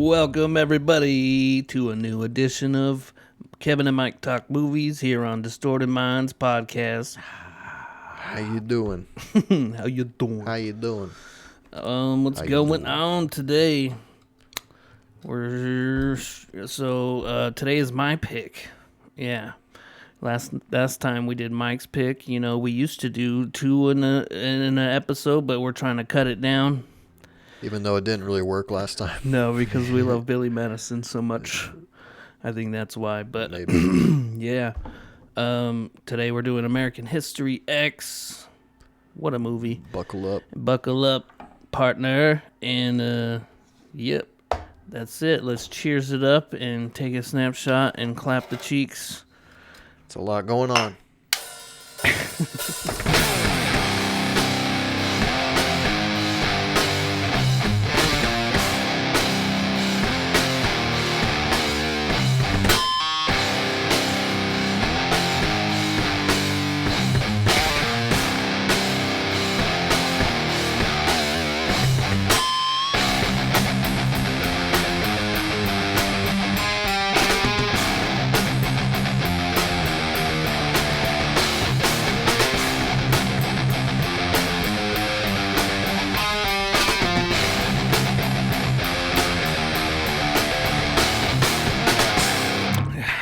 Welcome, everybody, to a new edition of Kevin and Mike Talk Movies here on Distorted Minds Podcast. How you doing? How you doing? What's going on today? Today is my pick. Yeah. Last time we did Mike's pick. You know, we used to do two in an episode, but we're trying to cut it down. Even though it didn't really work last time. No, because we love Billy Madison so much. I think that's why. But yeah. Today we're doing American History X. What a movie. Buckle up. Buckle up, partner. And yep. That's it. Let's cheers it up and take a snapshot and clap the cheeks. It's a lot going on.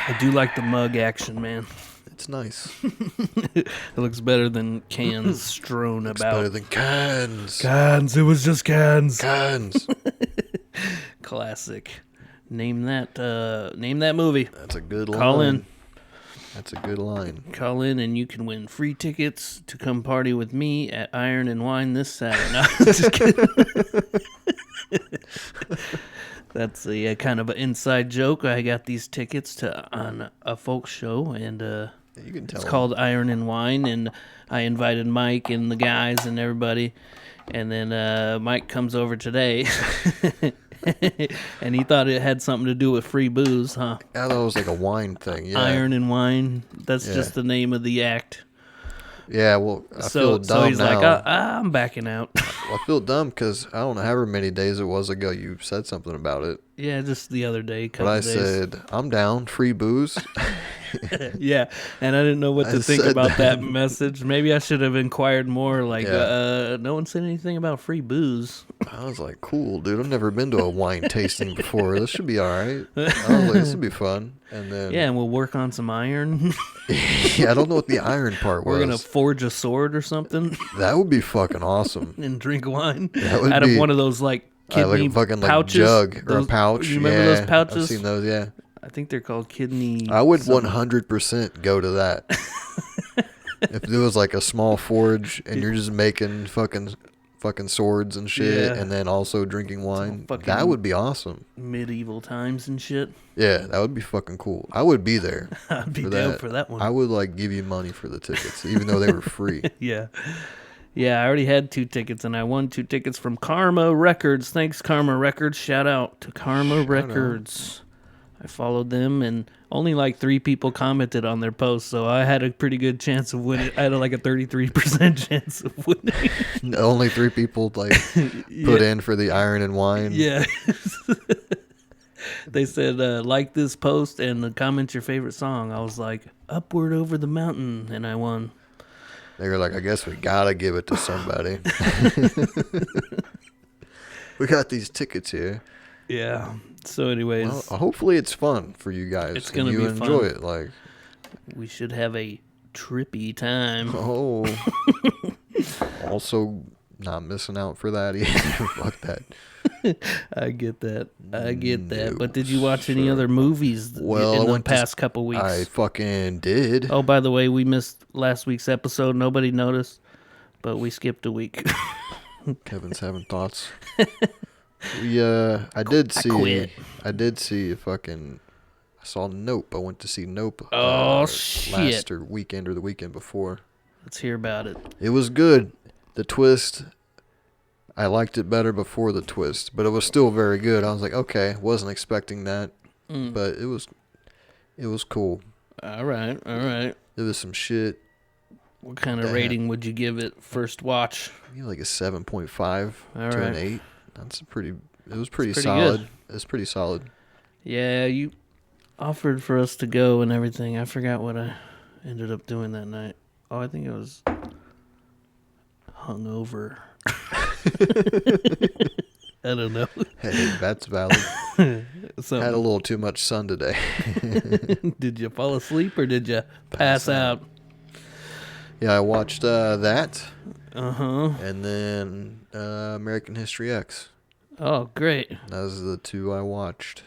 I do like the mug action, man. It's nice. It looks better than cans strewn about. Better than cans. Cans. It was just cans. Cans. Classic. Name that movie. That's a good line. Call in. That's a good line. Call in and you can win free tickets to come party with me at Iron and Wine this Saturday. No, just kidding. That's a kind of an inside joke. I got these tickets on a folk show, and You can tell it's called Iron and Wine, and I invited Mike and the guys and everybody, and then Mike comes over today, and he thought it had something to do with free booze, huh? I thought it was like a wine thing. Yeah. Iron and Wine. That's just the name of the act. Yeah, well, I feel dumb so he's now. like, I'm backing out. Well, I feel dumb because I don't know however many days it was ago you said something about it. Yeah, just the other day. But I said, I'm down, free booze. Yeah, and I didn't know what to think about that message. Maybe I should have inquired more, like, no one said anything about free booze. I was like, cool, dude. I've never been to a wine tasting before. This should be all right. I was like, this would be fun. And then, yeah, and we'll work on some iron. Yeah, I don't know what the iron part was. We're going to forge a sword or something. That would be fucking awesome. And drink wine That would out be, of one of those, like, kidney like a fucking pouches. jug or a pouch. You remember those pouches? I've seen those, yeah. I think they're called kidney. I would 100% go to that. If there was like a small forge and you're just making fucking swords and shit, and then also drinking wine, that would be awesome. Medieval times and shit. Yeah, that would be fucking cool. I would be there. I'd be down for that one. I would like give you money for the tickets, even though they were free. Yeah. Yeah, I already had 2 tickets, and I won 2 tickets from Karma Records. Thanks, Karma Records. Shout out to Karma Records. I followed them, and only like 3 people commented on their post, so I had a pretty good chance of winning. I had like a 33% chance of winning. Only 3 people like put in for the Iron and Wine. Yeah. They said, like this post and comment your favorite song. I was like, Upward Over the Mountain, and I won. They were like, I guess we gotta give it to somebody. We got these tickets here. Yeah. So anyways. Well, hopefully it's fun for you guys. It's going to be fun. You enjoy it. Like, we should have a trippy time. Oh. Also, not missing out for that either. Fuck that. I get that. But did you watch any other movies in the past couple weeks? I fucking did. Oh, by the way, we missed last week's episode. Nobody noticed, but we skipped a week. Kevin's having thoughts. I did see I saw Nope. I went to see Nope. Shit. Last weekend or the weekend before. Let's hear about it. It was good. The twist, I liked it better before the twist, but it was still very good. I was like, okay, wasn't expecting that, but it was cool. All right. There was some shit. What kind of rating would you give it first watch? Maybe like a 7.5 to an 8. That's a pretty It was pretty pretty solid. good. It's pretty solid. Yeah, you offered for us to go and everything. I forgot what I ended up doing that night. Oh, I think it was hungover. I don't know. Hey, that's valid. Had a little too much sun today. Did you fall asleep or did you pass out? Yeah, I watched that. Uh-huh. And then American History X. Oh, great. Those are the two I watched.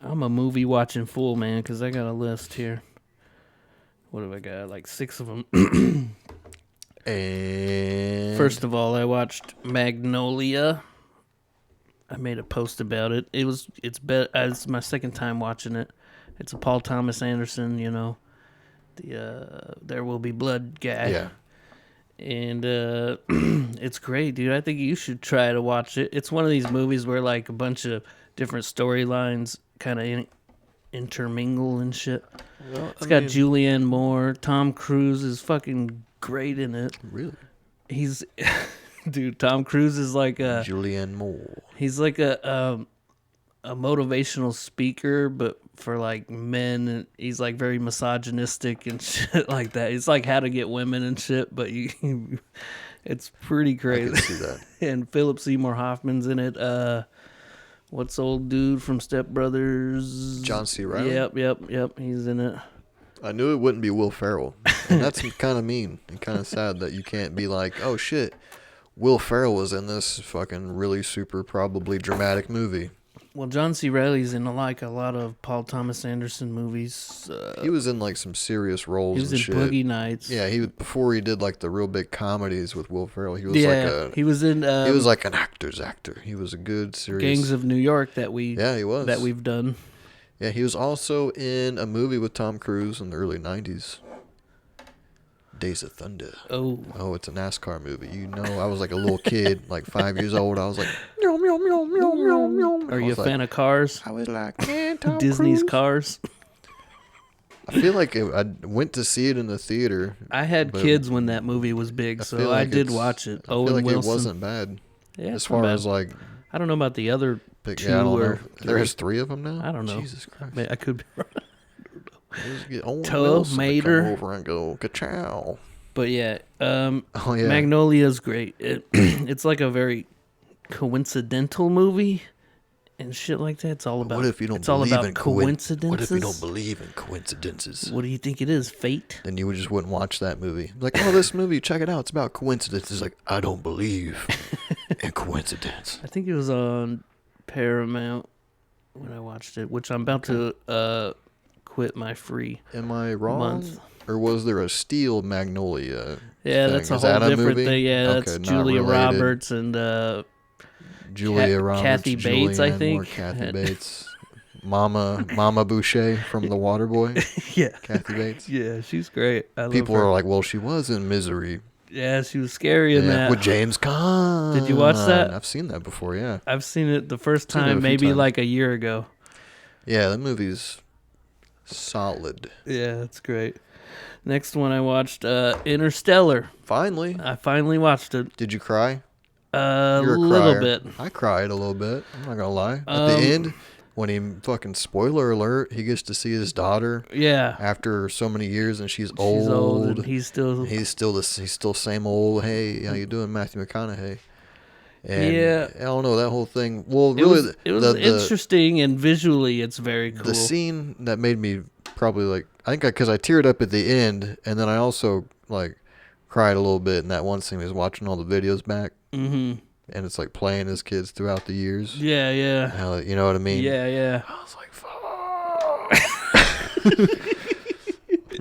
I'm a movie watching fool, man, because I got a list here. What have I got? Like 6 of them. And First of all, I watched Magnolia. I made a post about it. It's my second time watching it. It's a Paul Thomas Anderson, the There Will Be Blood guy. Yeah. And it's great, dude. I think you should try to watch it. It's one of these movies where like a bunch of different storylines kind of intermingle and shit. Well, it's got Julianne Moore. Tom Cruise is fucking great in it. Really? He's, dude. Tom Cruise is like a Julianne Moore. He's like a motivational speaker, but for like men, and he's like very misogynistic and shit like that. It's like how to get women and shit, but it's pretty crazy. I can see that. And Philip Seymour Hoffman's in it. What's old dude from Step Brothers? John C. Reilly? Yep. He's in it. I knew it wouldn't be Will Ferrell. And that's kind of mean and kind of sad that you can't be like, oh shit, Will Ferrell was in this fucking really super probably dramatic movie. Well, John C. Reilly's in like a lot of Paul Thomas Anderson movies. He was in like some serious roles. He was and in shit. Boogie Nights. Yeah, before he did like the real big comedies with Will Ferrell. He was he was in. He was like an actor's actor. He was a good serious. Gangs of New York that he was that we've done. Yeah, he was also in a movie with Tom Cruise in the early '90s. Days of Thunder. Oh, it's a NASCAR movie. I was like a little kid, like 5 years old. I was like, meow, meow, meow, meow, meow, meow. Are you a fan of Cars? I was like, man, Tom Disney's Cruise. Cars. I feel like I went to see it in the theater. I had kids when that movie was big, so I did watch it. I feel like it wasn't bad. Yeah, as far as like, I don't know about the other two. Yeah, I don't know. There's 3 of them now. I don't know. Jesus Christ. I could be wrong. Mater. Come over and go ka-chow. But yeah, Magnolia is great. It's like a very coincidental movie and shit like that. It's all about. What if you don't believe in coincidences? What if you don't believe in coincidences? What do you think it is? Fate? Then you just wouldn't watch that movie. Like, oh, this movie, check it out. It's about coincidences. Like, I don't believe in coincidence. I think it was on Paramount when I watched it, which I'm about to quit my free. Am I wrong? Month. Or was there a Steel Magnolia? Yeah, thing? that's a whole different thing. Yeah, that's Julia Roberts and Kathy Bates, I think. Kathy Bates. Mama Boucher from The Waterboy. Yeah. Kathy Bates. Yeah, she's great. People are like, well, she was in Misery. Yeah, she was scary in that. With James Caan. Did you watch that? I've seen that before, yeah. I've seen it the first time maybe like a year ago. Yeah, that movie's solid. Yeah, it's great. Next one I watched, Interstellar. Finally. I finally watched it. Did you cry? A little bit. I cried a little bit. I'm not gonna lie. At the end, when he fucking spoiler alert, he gets to see his daughter. Yeah. After so many years, and she's old. old. And he's still same old. Hey, how you doing, Matthew McConaughey? And yeah. I don't know that whole thing. Well, really, it was interesting, and visually, it's very cool. The scene that made me probably like, I think because I teared up at the end, and then I also like cried a little bit in that one scene. He was watching all the videos back, and it's like playing his kids throughout the years. Yeah, yeah. You know what I mean? Yeah, yeah. I was like, fuck.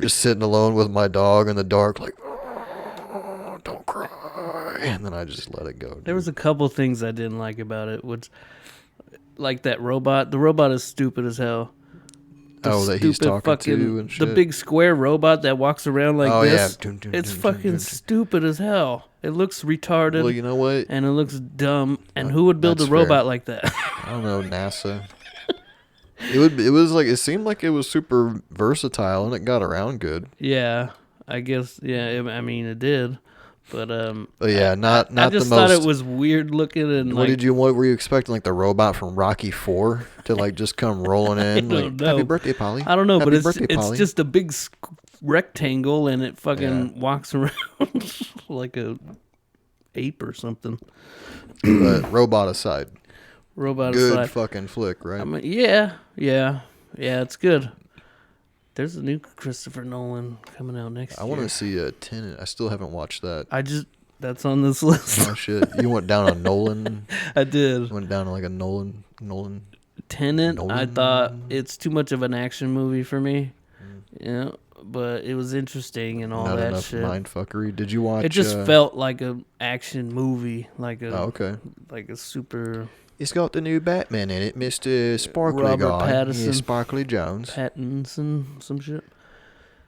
Just sitting alone with my dog in the dark, like, oh, don't cry. And then I just let it go. Dude. There was a couple things I didn't like about it, which, like that robot. The robot is stupid as hell. That he's talking to and shit. The big square robot that walks around like this. Yeah. It's fucking stupid as hell. It looks retarded. Well, you know what? And it looks dumb. And who would build a robot like that? I don't know, NASA. It seemed like it was super versatile and it got around good. Yeah, I guess. Yeah, I mean it did. But yeah, not I just the thought most. it was weird looking and What were you expecting? Like the robot from Rocky 4 to like just come rolling in? I Like, don't know. happy birthday, Polly. I don't know, Happy but birthday, it's Polly. just a big rectangle and it fucking walks around like a ape or something. But robot aside, Robot good aside. fucking flick, right? I mean, yeah, it's good. There's a new Christopher Nolan coming out next year. I want to see a Tenet. I still haven't watched that. That's on this list. Oh shit! You went down on Nolan. I did. You went down on like a Nolan. Tenet. I thought it's too much of an action movie for me. Yeah, but it was interesting and all Not that enough shit. mindfuckery. Did you watch? It just felt like an action movie, like a okay, like a super. It's got the new Batman in it, Mr. Sparkly Robert guy. Pattinson. Yeah, Sparkly Jones. Pattinson, some shit.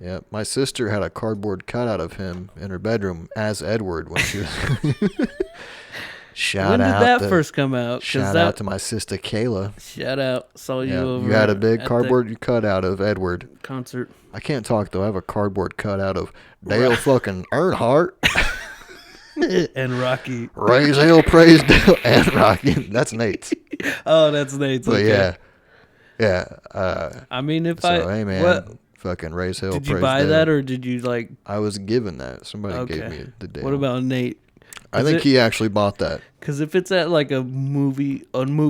Yeah, my sister had a cardboard cutout of him in her bedroom as Edward when she was. When did that first come out? Shout out to my sister Kayla. Shout out, saw you over. You had a big cardboard cutout of Edward. Concert. I can't talk though. I have a cardboard cutout of Dale fucking Earnhardt. And Rocky. Raise hell, praise Dale, and Rocky. That's Nate's. Oh, that's Nate's. But okay. yeah. I mean, if Hey man, fucking raise hell, did praise you buy Dale. that or did you like? I was given that. Somebody gave me the Dale. What about Nate? I think he actually bought that. Because if it's at like a movie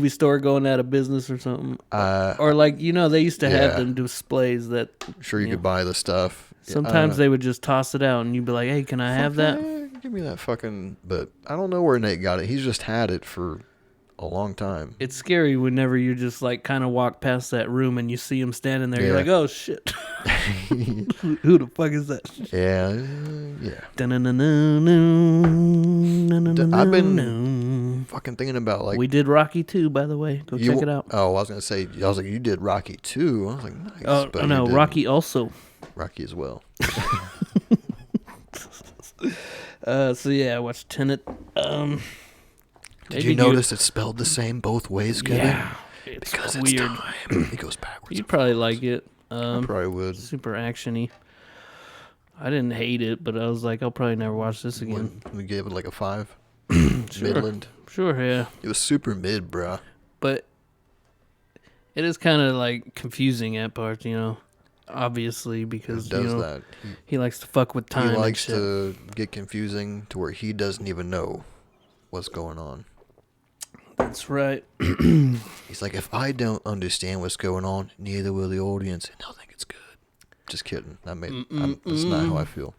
store going out of business or something, or like they used to have them displays that. Sure, you could buy the stuff. Sometimes they would just toss it out, and you'd be like, "Hey, can I have that?" Give me that fucking. But I don't know where Nate got it. He's just had it for a long time. It's scary whenever you just like kind of walk past that room and you see him standing there. You're like, "Oh shit, who the fuck is that?" Yeah. I've been fucking thinking about like we did Rocky 2, by the way. Go check it out. Oh, I was gonna say you did Rocky 2. I was like, nice. Oh but no, Rocky also. Rocky as well. So yeah, I watched Tenet. Did you notice it's spelled the same both ways, Kevin? Yeah, it's because weird. It's time. It goes backwards. You'd probably like it. I probably would. Super actiony. I didn't hate it, but I was like, I'll probably never watch this again. We gave it like a 5. Sure. Midland. Sure, yeah. It was super mid, bruh. But it is kind of like confusing at parts, obviously, because that. He likes to fuck with time. He likes and shit. to get confusing to where he doesn't even know what's going on. That's right. He's like, if I don't understand what's going on, neither will the audience, and they'll think it's good. Just kidding. That's not how I feel.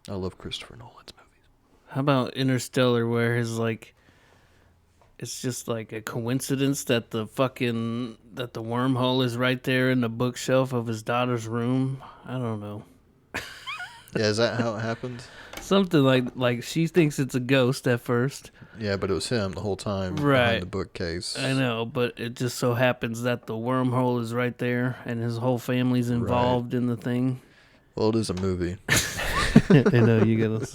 I love Christopher Nolan's movies. How about Interstellar, where it's just like a coincidence that the wormhole is right there in the bookshelf of his daughter's room? I don't know. Yeah, is that how it happened? Something like she thinks it's a ghost at first. Yeah, but it was him the whole time right. behind the bookcase. I know, but it just so happens that the wormhole is right there and his whole family's involved in the thing. Well, it is a movie. I know, you gotta...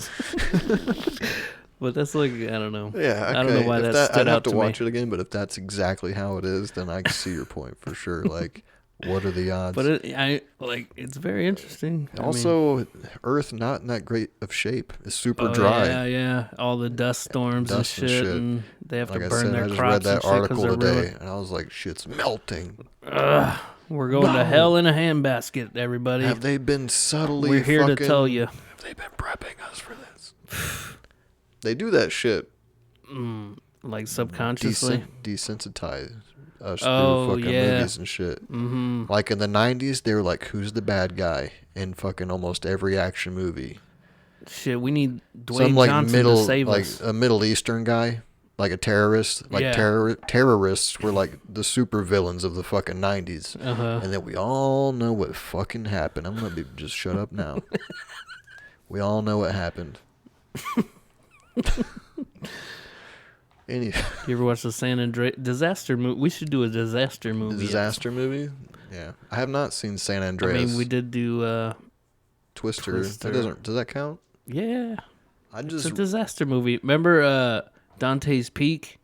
But that's like, I don't know. Yeah, okay. I don't know why that stood I'd have out to to watch me. it again, but if that's exactly how it is, then I can see your point for sure. Like, what are the odds? But it's very interesting. Also, Earth not in that great of shape. It's super dry. Yeah. All the dust storms and shit, and they have to burn their I just crops read that and shit 'cause article they're today, and I was like, shit's melting. We're going to hell in a handbasket, everybody. Have they been subtly We're here to tell you. Have they been prepping us for this? They do that shit. Like subconsciously. Desensitize us through fucking movies and shit. Mm-hmm. Like in the 90s, they were like, who's the bad guy in fucking almost every action movie? Shit, we need Dwayne Johnson to save us. Like a Middle Eastern guy, like a terrorist. Like terrorists were like the super villains of the fucking 90s. And then we all know what fucking happened. I'm going to just shut up now. We all know what happened. You ever watch the San Andreas disaster movie? We should do a disaster movie. Disaster movie? Yeah, I have not seen San Andreas. I mean, we did do Twister. Does that count? Yeah, it's a disaster movie. Remember Dante's Peak?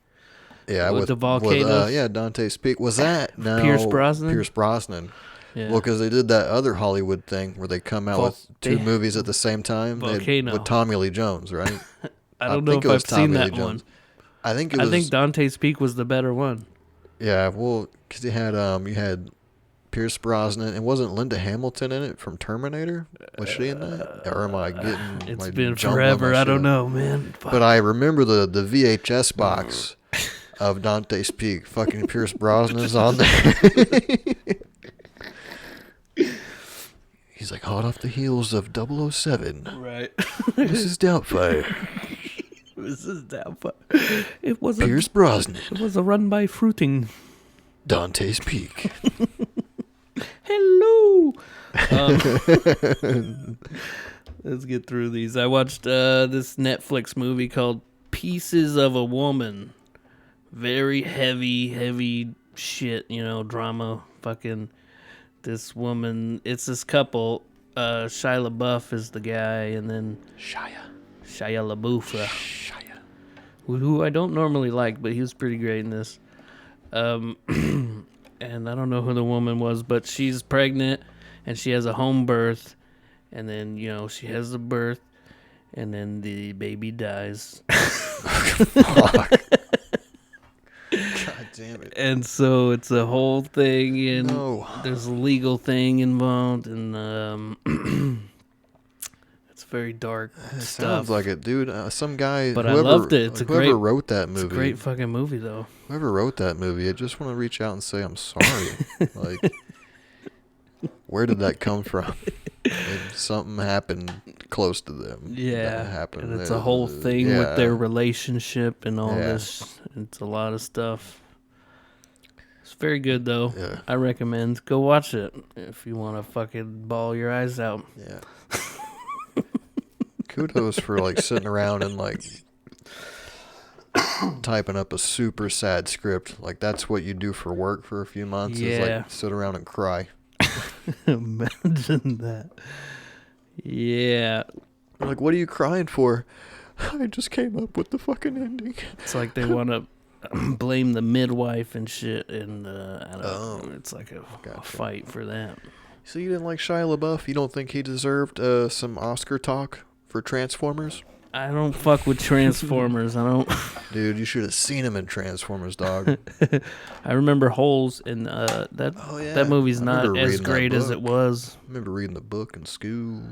Yeah, with the volcanoes. Dante's Peak. Was that Pierce Brosnan? Pierce Brosnan. Yeah. Well, because they did that other Hollywood thing where they come out with two movies at the same time. Volcano. With Tommy Lee Jones, right? I don't know if I've seen that one. I think it was. I think Dante's Peak was the better one. Yeah, well, because you had Pierce Brosnan, and wasn't Linda Hamilton in it from Terminator? Was she in that? Or am I getting? It's been forever. I don't know, man. Fuck. But I remember the VHS box of Dante's Peak. Fucking Pierce Brosnan's on there. He's like hot off the heels of 007. Right. Mrs. Doubtfire. Mrs. Doubtfire. It was Pierce Brosnan. It was a run by fruiting. Dante's Peak. Hello. Let's get through these. I watched this Netflix movie called Pieces of a Woman. Very heavy shit, drama. Fucking this woman. It's this couple. Shia LaBeouf is the guy, and then Shia LaBeouf, who I don't normally like, but he was pretty great in this. And I don't know who the woman was, but she's pregnant, and she has a home birth, and then, she has the birth, and then the baby dies. Fuck. God damn it. And so it's a whole thing, and there's a legal thing involved, and it's very dark stuff. Sounds like it, dude. Some guy, but I loved it. Whoever wrote that movie. It's a great fucking movie, though. Whoever wrote that movie, I just want to reach out and say I'm sorry. Like, where did that come from? Something happened close to them. Yeah, that happened. And it's a whole thing with their relationship and all this. It's a lot of stuff. It's very good, though. Yeah. I recommend. Go watch it if you want to fucking bawl your eyes out. Yeah. Kudos for, like, sitting around and, like, typing up a super sad script. Like, that's what you do for work for a few months. Is, like, sit around and cry. Imagine that. Yeah. Like, what are you crying for? I just came up with the fucking ending. It's like they want to blame the midwife and shit, and I don't know. It's like a fight for that. So you didn't like Shia LaBeouf? You don't think he deserved some Oscar talk for Transformers? I don't fuck with Transformers. I don't. Dude, you should have seen him in Transformers, dog. I remember Holes, and that movie's not as great as it was. I remember reading the book in school.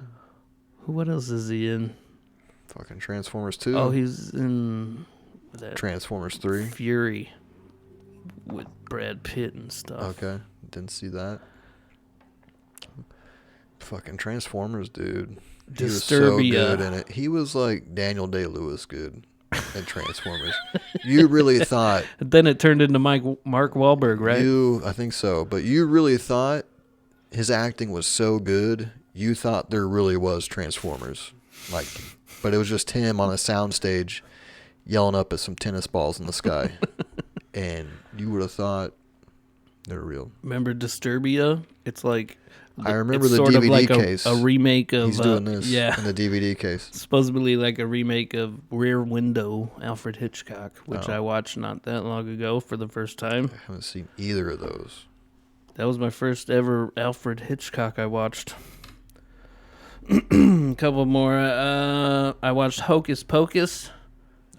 What else is he in? Fucking Transformers 2. Oh, he's in Transformers 3. Fury with Brad Pitt and stuff. Okay, didn't see that. Fucking Transformers, dude. He was so good in it. He was like Daniel Day-Lewis good in Transformers. You really thought... Then it turned into Mark Wahlberg, right? I think so. But you really thought his acting was so good, you thought there really was Transformers. Like, but it was just him on a soundstage yelling up at some tennis balls in the sky. And you would have thought they're real. Remember Disturbia? It's like... I remember the DVD like case. A remake of... He's doing this in the DVD case. Supposedly like a remake of Rear Window, Alfred Hitchcock, which I watched not that long ago for the first time. I haven't seen either of those. That was my first ever Alfred Hitchcock I watched. A couple more. I watched Hocus Pocus.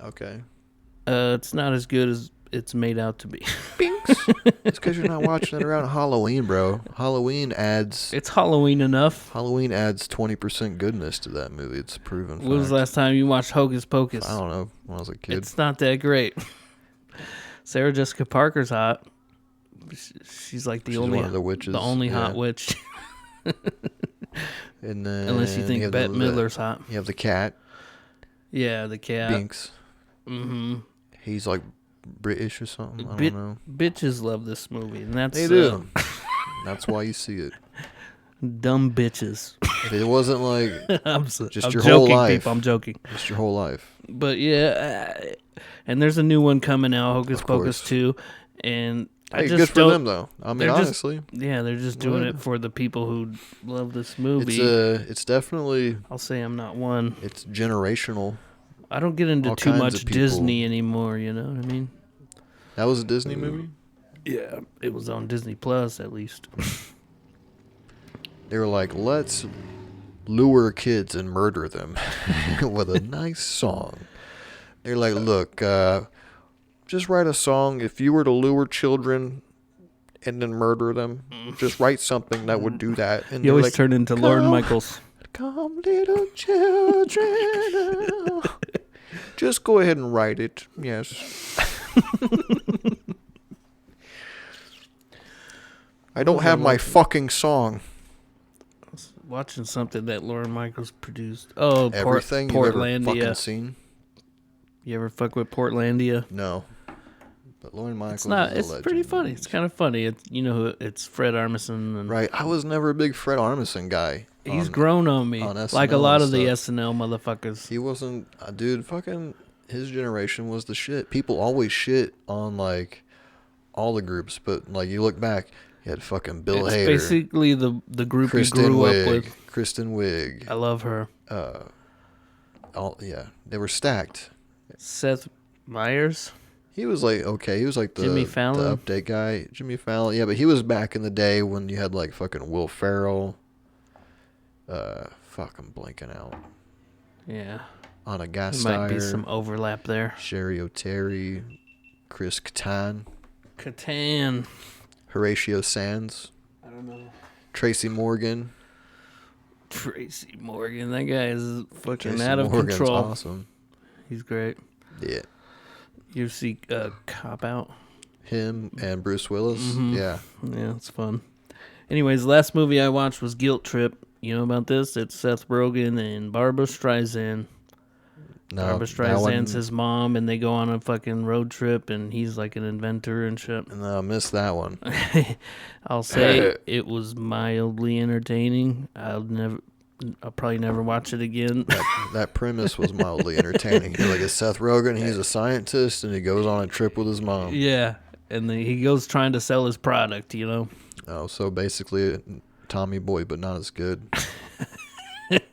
Okay. It's not as good as it's made out to be. Binks. It's because you're not watching it around Halloween, bro. It's Halloween enough. Halloween adds 20% goodness to that movie. It's proven. When was the last time you watched Hocus Pocus? I don't know. When I was a kid. It's not that great. Sarah Jessica Parker's hot. She's like she's only one of the witches. The only hot witch. And then, unless you think Bette Midler's hot. You have the cat. Yeah, the cat. Binks. Mm-hmm. He's like British or something. I don't know. Bitches love this movie, and that's they do. That's why you see it. Dumb bitches. If it wasn't like I'm your joking, whole life. People, I'm joking. Just your whole life. But yeah, and there's a new one coming out, Hocus Pocus 2, and I just good for them though. I mean, honestly, they're just doing it for the people who love this movie. It's definitely. I'll say I'm not one. It's generational. I don't get into too much Disney anymore. You know what I mean? That was a Disney movie? Yeah, it was on Disney Plus at least. They were like, let's lure kids and murder them with a nice song. They're like, look, just write a song. If you were to lure children and then murder them, just write something that would do that. And you always like, turn into Lorne Michaels. Come, little children. Just go ahead and write it. Yes. I don't have my fucking song. I was watching something that Lorne Michaels produced. Oh, Everything you've ever fucking seen. You ever fuck with Portlandia? No. But Lorne Michaels It's pretty funny. It's kind of funny. It's Fred Armisen. And right. I was never a big Fred Armisen guy. He's grown on me. Like a lot of the SNL motherfuckers. He wasn't... dude, fucking... His generation was the shit. People always shit on, like, all the groups. But, like, you look back, you had fucking Bill Hader. It's basically the group Kristen you grew Wiig, up with. Kristen Wiig. I love her. They were stacked. Seth Meyers. He was like, okay, he was like Jimmy Fallon. The update guy. Jimmy Fallon. Yeah, but he was back in the day when you had like fucking Will Ferrell. I'm blanking out. Yeah. On a gas There might be some overlap there. Sherry O'Terry. Chris Kattan. Horatio Sands. I don't know. Tracy Morgan. That guy is fucking Tracy out of Morgan's control. Awesome. He's great. Yeah. You see Cop Out? Him and Bruce Willis. Mm-hmm. Yeah. Yeah, it's fun. Anyways, the last movie I watched was Guilt Trip. You know about this? It's Seth Rogen and Barbra Streisand. No, Barbra Streisand's his mom, and they go on a fucking road trip, and he's like an inventor and shit. No, I missed that one. I'll say it was mildly entertaining. I'll probably never watch it again. That premise was mildly entertaining. Like, it's Seth Rogen, he's a scientist, and he goes on a trip with his mom. Yeah, and he goes trying to sell his product, you know? Oh, so basically Tommy Boy, but not as good.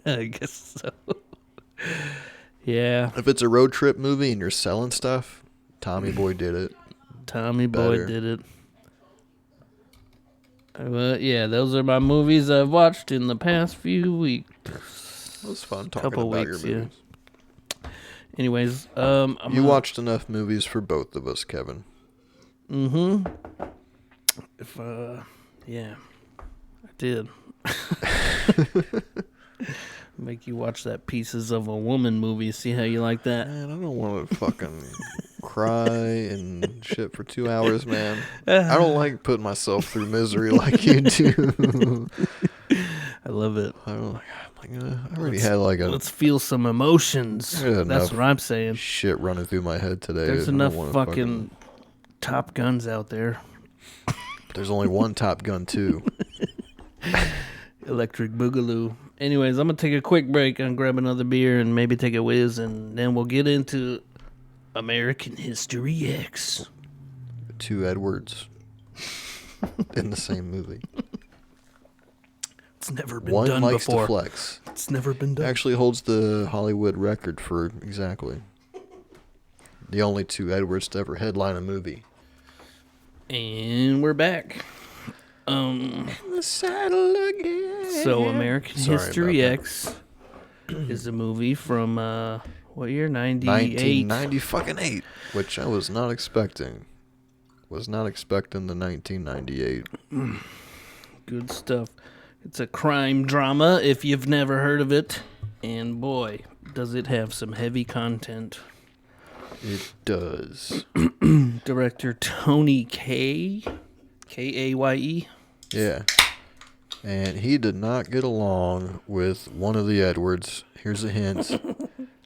I guess so. Yeah. If it's a road trip movie and you're selling stuff, Tommy Boy did it. Boy did it. But yeah, those are my movies I've watched in the past few weeks. It was fun talking about your movies. Yeah. Anyways, you watched enough movies for both of us, Kevin. Mm-hmm. Yeah, I did. Make you watch that Pieces of a Woman movie. See how you like that? Man, I don't want to fucking cry and shit for 2 hours, man. I don't like putting myself through misery like you do. I love it. I already had like a... Let's feel some emotions. That's what I'm saying. Shit running through my head today. There's enough fucking Top Guns out there. There's only one Top Gun 2. Electric Boogaloo. Anyways, I'm going to take a quick break and grab another beer and maybe take a whiz, and then we'll get into American History X. 2 Edwards in the same movie. It's never been done before. One likes to flex. It's never been done. Actually holds the Hollywood record for exactly the only 2 Edwards to ever headline a movie. And we're back. In the saddle again. So American History X is a movie from what year? 98. 1998, which I was not expecting. Was not expecting the 1998. Good stuff. It's a crime drama if you've never heard of it, and boy, does it have some heavy content. It does. Director Tony Kaye. Kaye. Yeah. And he did not get along with one of the Edwards. Here's a hint.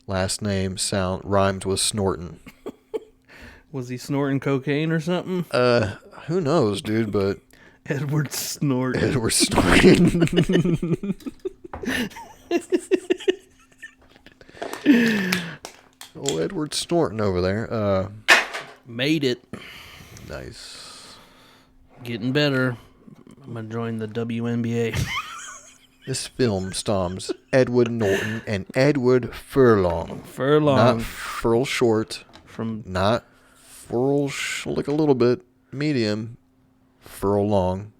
Last name rhymes with Norton. Was he snorting cocaine or something? Who knows, dude, but Edward Snort. Edward Snorton. Oh, Edward Snorton over there. Made it. Nice. Getting better. I'm going to join the WNBA. This film stars Edward Norton and Edward Furlong. Not Furl short. Not Furl like a little bit medium. Furlong.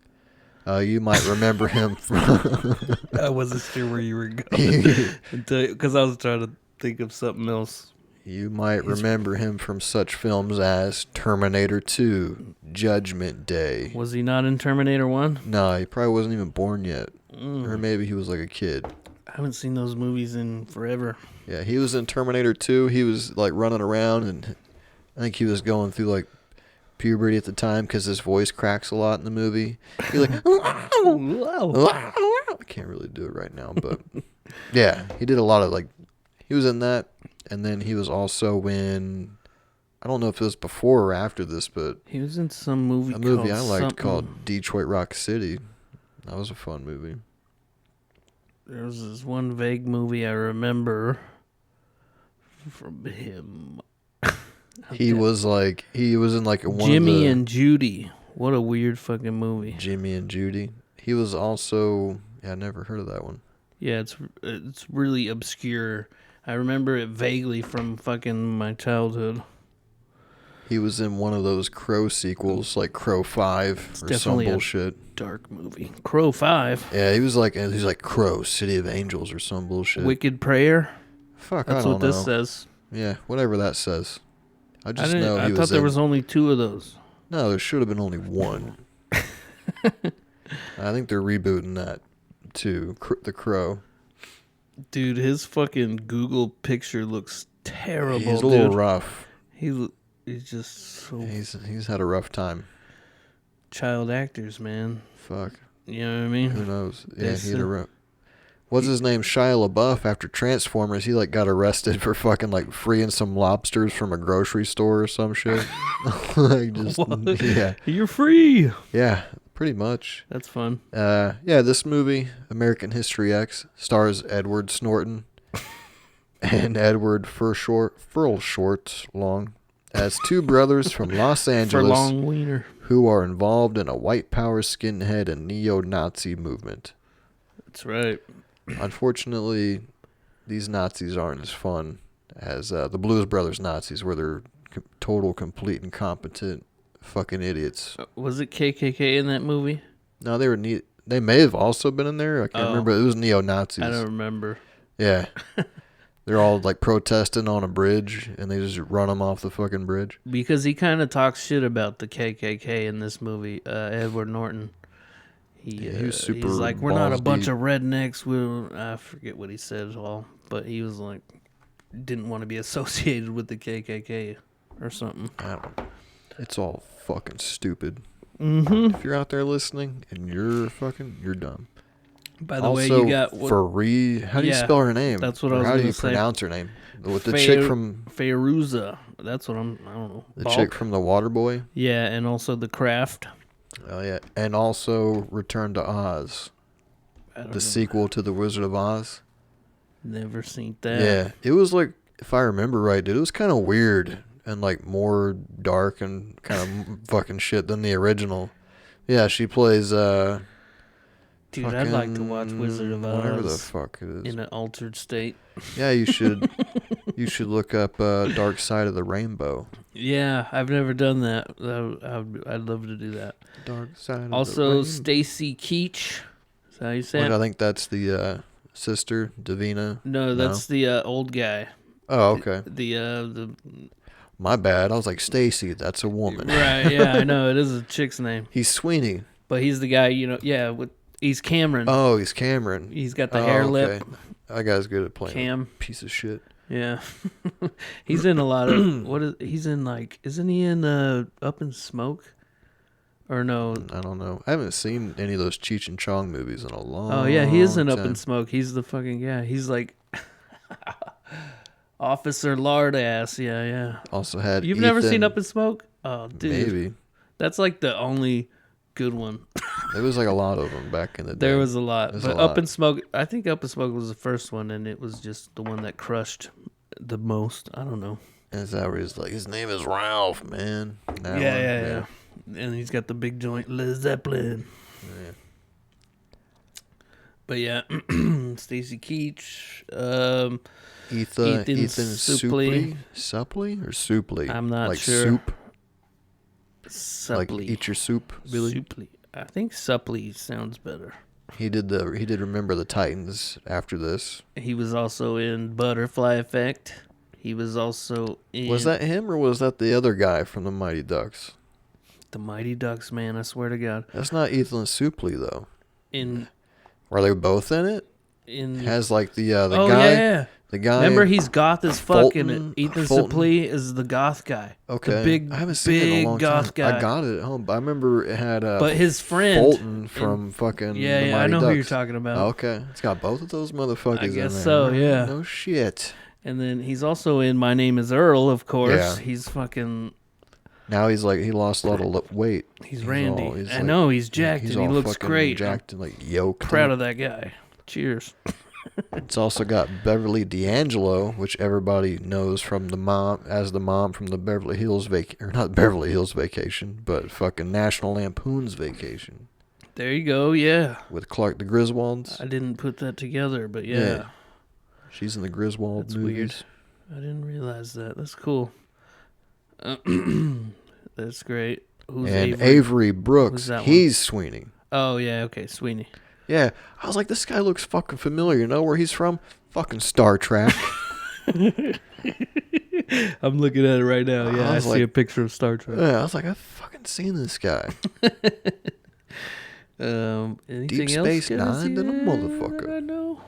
You might remember him from... I wasn't sure where you were going because I was trying to think of something else. You might remember him from such films as Terminator 2, Judgment Day. Was he not in Terminator 1? No, he probably wasn't even born yet. Or maybe he was like a kid. I haven't seen those movies in forever. Yeah, he was in Terminator 2. He was like running around, and I think he was going through like puberty at the time because his voice cracks a lot in the movie. He's like, I can't really do it right now, but yeah, he did a lot of like, he was in that, and then he was also in, I don't know if it was before or after this, but he was in some movie. A movie I liked called Detroit Rock City. That was a fun movie. There was this one vague movie I remember from him. He was in like one Jimmy of the, and Judy. What a weird fucking movie. Jimmy and Judy. He was also, I never heard of that one. Yeah, it's really obscure. I remember it vaguely from fucking my childhood. He was in one of those Crow sequels, like Crow 5 It's or some definitely bullshit. a dark movie. Crow 5. Yeah, he was like Crow, City of Angels or some bullshit. Wicked Prayer. Fuck, That's I don't what know. this says. Yeah, whatever that says. I I just know he was thought there was only 2 of those. No, there should have been only one. I think they're rebooting that too, The Crow. Dude, his fucking Google picture looks terrible. He's a little rough. He's just so He's had a rough time. child actors, man. Fuck. You know what I mean? Who knows? Yeah, he had a rough. What's his name? Shia LaBeouf. After Transformers, he like got arrested for fucking like freeing some lobsters from a grocery store or some shit. Like just What? yeah, You're free. yeah, pretty much. That's fun. Yeah, this movie, American History X, stars Edward Norton and Edward Furlong as two brothers from Los Angeles Furlong wiener. who are involved in a white power skinhead and neo-Nazi movement. That's right. Unfortunately, these Nazis aren't as fun as the Blues Brothers Nazis, where they're total, complete, incompetent fucking idiots. Was it KKK in that movie? No, they were neat. They may have also been in there. I can't remember. It was neo-Nazis. I don't remember. Yeah. They're all like protesting on a bridge, and they just run them off the fucking bridge. Because he kind of talks shit about the KKK in this movie, Edward Norton. He was super. He's like, we're not a bunch of rednecks. I forget what he said at all, but he was like, didn't want to be associated with the KKK or something. I don't know. It's all fucking stupid. Mm-hmm. If you're out there listening and you're dumb. By the also, way, you got how do you spell her name? That's what I was How going do you to say. pronounce her name? With the chick from Fairuza. That's what I don't know. The chick from The Waterboy. Yeah, and also The Craft. Oh yeah, and also Return to Oz, the sequel to The Wizard of Oz. Never seen that. Yeah, it was like, if I remember right, dude, it was kind of weird and like more dark and kind of fucking shit than the original. Yeah, she plays. Dude, I'd like to watch Wizard of Oz. Whatever the fuck it is. In an altered state. Yeah, you should. You should look up Dark Side of the Rainbow. Yeah, I've never done that. I'd love to do that. Dark Side of the Also, Rainbow. Stacy Keach. Is that how you say it? I think that's the sister, Davina. No, that's the old guy. Oh, okay. The My bad. I was like, Stacy, that's a woman. Right, yeah, I know. It is a chick's name. He's Sweeney. But he's the guy, he's Cameron. Oh, he's Cameron. He's got the hair lip. That guy's good at playing. Cam. Piece of shit. Yeah. He's in a lot of, isn't he in Up in Smoke? Or no? I don't know. I haven't seen any of those Cheech and Chong movies in a long time. Oh, yeah, he is in Up in Smoke. He's the fucking guy. He's like Officer Lardass. Yeah. Also had You've never seen Up in Smoke? Oh, dude. Maybe. That's like the only good one. There was like a lot of them back in the day. There was a lot. But Up in Smoke, I think Up in Smoke was the first one, and it was just the one that crushed the most. I don't know. Is that where he's like, his name is Ralph, man. Yeah. And he's got the big joint, Led Zeppelin. Yeah. But yeah, Stacy Keach, Ethan Suplee. Suplee or Suplee? I'm not like sure. Soup? Suplee. Like eat your soup, Billy? Suplee. I think Suppley sounds better. He did Remember the Titans after this. He was also in Butterfly Effect. He was also in... Was that him or was that the other guy from the Mighty Ducks? The Mighty Ducks, man, I swear to God. That's not Ethan Suplee, though. In... Were they both in it? In... Has like the guy... Yeah. The guy... Remember, he's goth as fuck in it. Ethan Fulton. Suplee is the goth guy. Okay. The big, I haven't seen it in a long goth time. guy. I got it at home, but I remember it had but his friend... Fulton from fucking the Mighty I know Ducks. who you're talking about. Okay. It's got both of those motherfuckers in there. I guess so, yeah. No shit. And then he's also in My Name is Earl, of course. Yeah. He's fucking... Now he's like, he lost a lot of weight. He's Randy. He's I know, he's jacked he's and he all looks fucking great. Jacked and like yoked. Proud of that guy. Cheers. It's also got Beverly D'Angelo, which everybody knows from the mom from the Beverly Hills not Beverly Hills Vacation, but fucking National Lampoon's Vacation. There you go, yeah. With Clark the Griswolds. I didn't put that together, but yeah. She's in the Griswold That's movies. weird. I didn't realize that. That's cool. That's great. Who's and Avery Brooks, he's Sweeney. Oh, yeah, okay, Sweeney. Yeah, I was like, this guy looks fucking familiar. You know where he's from? Fucking Star Trek. I'm looking at it right now. Yeah, I see a picture of Star Trek. Yeah, I was like, I've fucking seen this guy. Anything Deep else? Space Nine than a motherfucker. I know.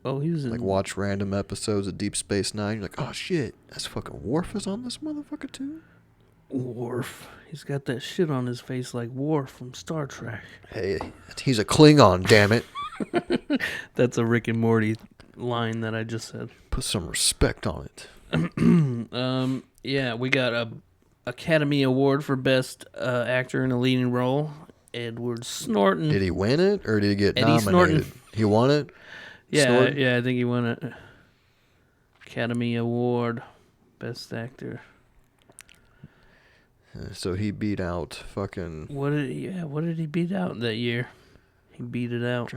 Oh, he was in... Like, watch random episodes of Deep Space Nine. You're like, oh, shit, that's fucking Worf is on this motherfucker, too? Worf. He's got that shit on his face like Worf from Star Trek. Hey, he's a Klingon, damn it. That's a Rick and Morty line that I just said. Put some respect on it. Yeah, we got a Academy Award for Best Actor in a Leading Role. Edward Norton. Did he win it, or did he get Eddie nominated? Norton. He won it? Yeah, I think he won it. Academy Award, Best Actor. So he beat out fucking... What did he beat out that year? He beat it out.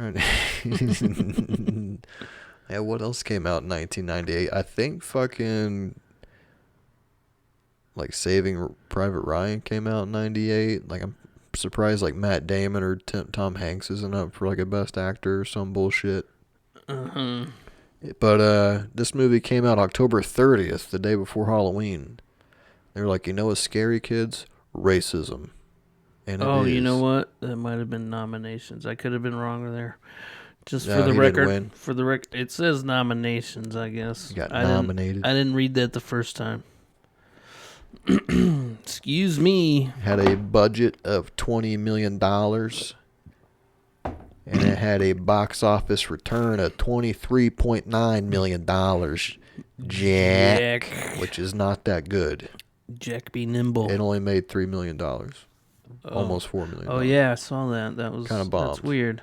Yeah, what else came out in 1998? I think fucking... Like, Saving Private Ryan came out in 98. Like, I'm surprised, like, Matt Damon or Tom Hanks isn't up for, like, a Best Actor or some bullshit. Uh-huh. But this movie came out October 30th, the day before Halloween. They were like, you know what's scary, kids? Racism. And you know what? That might have been nominations. I could have been wrong there. Just No, for the he record. didn't win. For the record, it says nominations, I guess. He got nominated. I didn't read that the first time. Excuse me. Had a budget of $20 million. And it had a box office return of $23.9 million. Jack. Which is not that good. Jack be nimble. It only made $3 million. Almost $4 million. Oh, yeah, I saw that. That was kind of bombed. That's weird.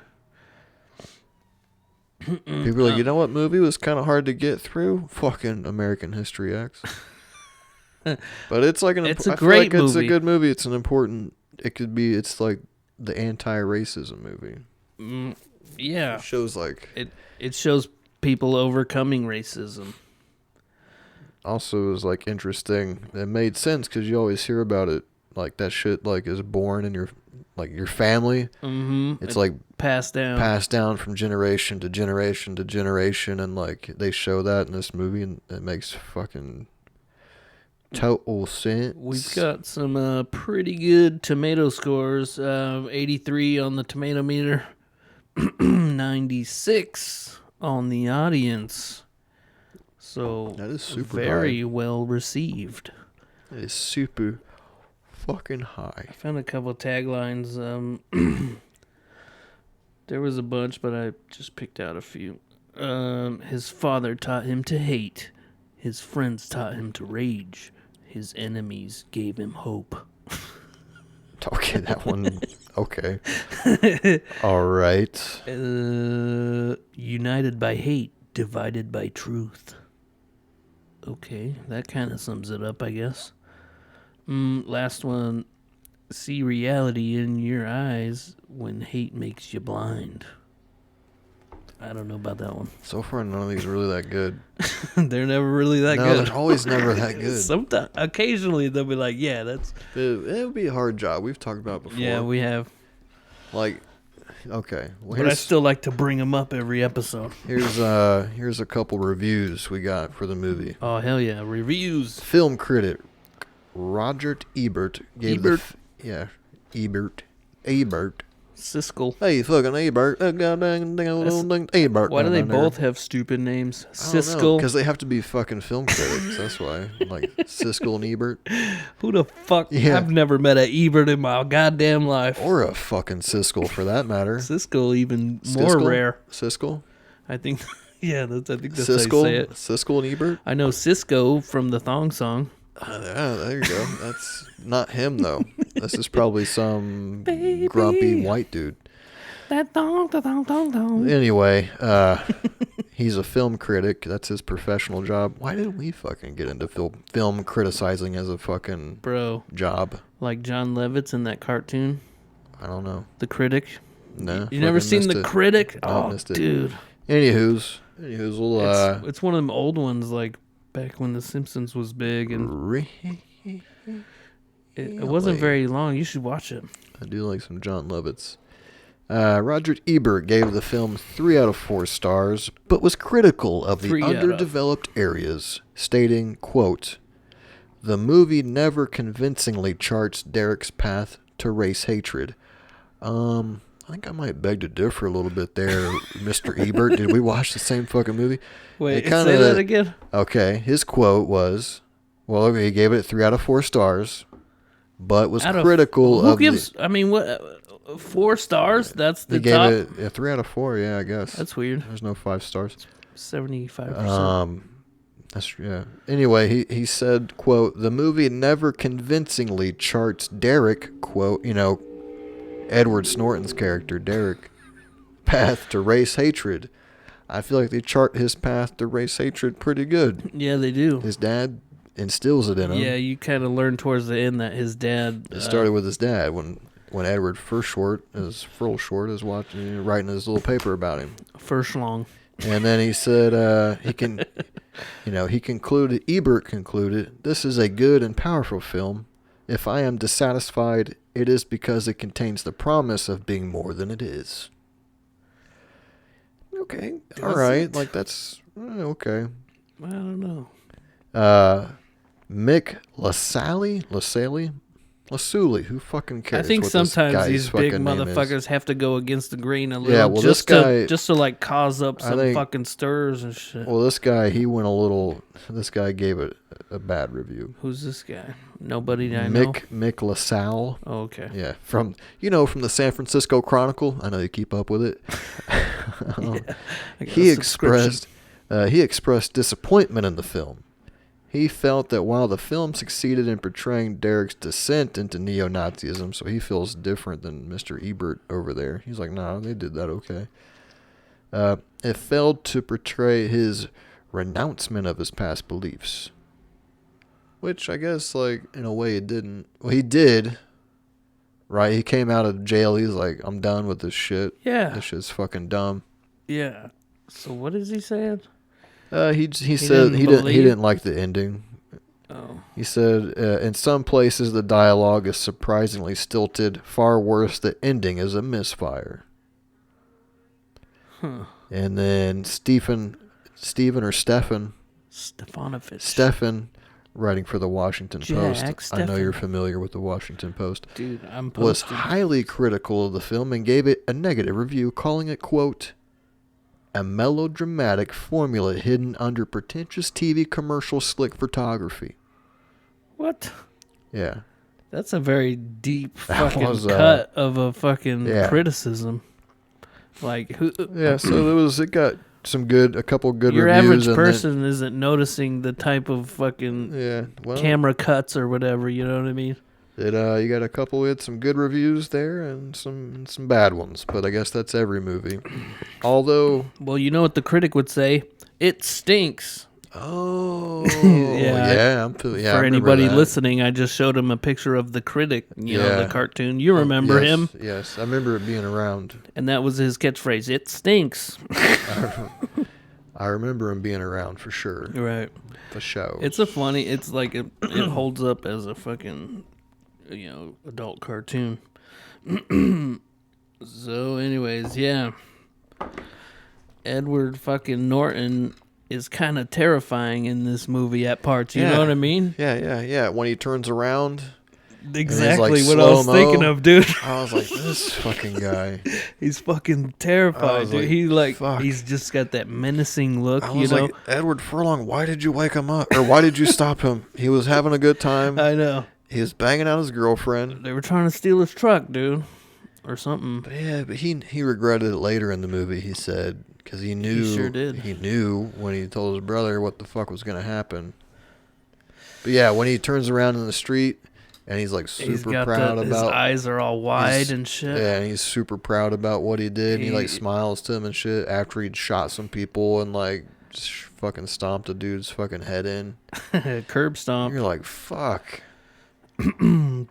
People are like, you know what movie was kind of hard to get through? Fucking American History X. But it's like it's a great movie. It's a good movie. It's an important... It's like the anti-racism movie. Yeah. It shows like... It shows people overcoming racism. Also, it was like interesting. It made sense because you always hear about it. Like that shit like is born in your family. Mm-hmm. It's like passed down from generation to generation to generation, and like they show that in this movie, and it makes fucking total sense. We've got some pretty good tomato scores. 83 on the tomato meter, 96 on the audience. So that is super very high. well received. It is super fucking high. I found a couple of taglines. There was a bunch, but I just picked out a few. His father taught him to hate. His friends taught him to rage. His enemies gave him hope. Okay, that one. Okay. All right. United by hate, divided by truth. Okay, that kind of sums it up, I guess. Last one. See reality in your eyes when hate makes you blind. I don't know about that one. So far, none of these are really that good. They're never really that good. No, they're always never that good. Sometimes, occasionally, they'll be like, yeah, that's... It would be a hard job. We've talked about it before. Yeah, we have. Like, okay. Well, but I still like to bring them up every episode. Here's a couple reviews we got for the movie. Oh, hell yeah. Reviews. Film critic Roger Ebert gave Ebert. Siskel. Hey, fucking Ebert. Ebert. Why do they both have stupid names? Siskel. Because they have to be fucking film critics. That's why. Like Siskel and Ebert. Who the fuck? Yeah. I've never met a Ebert in my goddamn life. Or a fucking Siskel for that matter. Siskel even more rare. Siskel? I think, I think that's Siskel? How you say it. Siskel and Ebert? I know Cisco from the Thong Song. There you go. That's not him, though. This is probably some grumpy white dude. That thong. Anyway, he's a film critic. That's his professional job. Why didn't we fucking get into film criticizing as a fucking job? Like John Lovitz in that cartoon? I don't know. The Critic? No. You never seen The Critic? Oh, missed it. Dude. Anywho's, it's one of them old ones, like back when The Simpsons was big, and it wasn't very long. You should watch it. I do like some John Lovitz. Roger Ebert gave the film 3 out of 4 stars, but was critical of the underdeveloped areas, stating, quote, "The movie never convincingly charts Derek's path to race hatred." I think I might beg to differ a little bit there, Mr. Ebert. Did we watch the same fucking movie? Wait, say that again? Okay, his quote was, he gave it 3 out of 4 stars, but was critical of... what, 4 stars? That's the top? He gave it 3 out of 4, yeah, I guess. That's weird. There's no 5 stars. 75%. Yeah. Anyway, he said, quote, "The movie never convincingly charts Derek," quote, Edward Norton's character, Derek, path to race hatred. I feel like they chart his path to race hatred pretty good. Yeah, they do. His dad instills it in him. Yeah, you kind of learn towards the end that his dad... It started with his dad when Edward Furlong is writing his little paper about him. Furlong. And then he said Ebert concluded, "This is a good and powerful film. If I am dissatisfied, it is because it contains the promise of being more than it is." Okay. All right. Like, that's okay. I don't know. Mick LaSalle, who fucking cares? I think what sometimes these big motherfuckers have to go against the grain a little. Yeah, well, just to like cause up some fucking stirs and shit. Well, this guy, this guy gave it a bad review. Who's this guy? Nobody I know. Mick LaSalle. Oh, okay. Yeah, from the San Francisco Chronicle. I know you keep up with it. He expressed disappointment in the film. He felt that while the film succeeded in portraying Derek's descent into neo-Nazism, so he feels different than Mr. Ebert over there. He's like, nah, they did that okay. It failed to portray his renouncement of his past beliefs. Which I guess, like, in a way it didn't. Well, he did. Right? He came out of jail. He's like, I'm done with this shit. Yeah. This shit's fucking dumb. Yeah. So what is he saying? He said he didn't like the ending. Oh. He said in some places the dialogue is surprisingly stilted. Far worse, the ending is a misfire. Huh. And then Stefan, writing for the Washington Post. I know you're familiar with the Washington Post. Dude, was highly critical of the film and gave it a negative review, calling it, quote, "a melodramatic formula hidden under pretentious TV commercial slick photography." What? Yeah. That's a very deep fucking cut of a fucking criticism. Like, who? Yeah, so it got a couple good your reviews. Your average person isn't noticing the type of fucking camera cuts or whatever, you know what I mean? You got a couple with some good reviews there and some bad ones, but I guess that's every movie. Although, well, you know what the critic would say? It stinks. Oh, yeah. For anybody listening, I just showed him a picture of the critic, you know, the cartoon. You remember him? Yes, I remember it being around. And that was his catchphrase, "It stinks." I remember him being around for sure. Right. For sure. It's like it holds up as a fucking, you know, adult cartoon. So anyways, yeah. Edward fucking Norton is kind of terrifying in this movie at parts. You know what I mean? Yeah. When he turns around. Exactly what I was thinking of, dude. I was like, this fucking guy. He's fucking terrified, dude. He's just got that menacing look, you know? Like, Edward Furlong, why did you wake him up? Or why did you stop him? He was having a good time. I know. He was banging out his girlfriend. They were trying to steal his truck, dude. Or something. But he regretted it later in the movie, he said. Because he knew. He sure did. He knew when he told his brother what the fuck was going to happen. But yeah, when he turns around in the street and he's like super proud about. His eyes are all wide and shit. Yeah, and he's super proud about what he did. And he like smiles to him and shit after he'd shot some people and like just fucking stomped a dude's fucking head in. Curb stomp. You're like, fuck.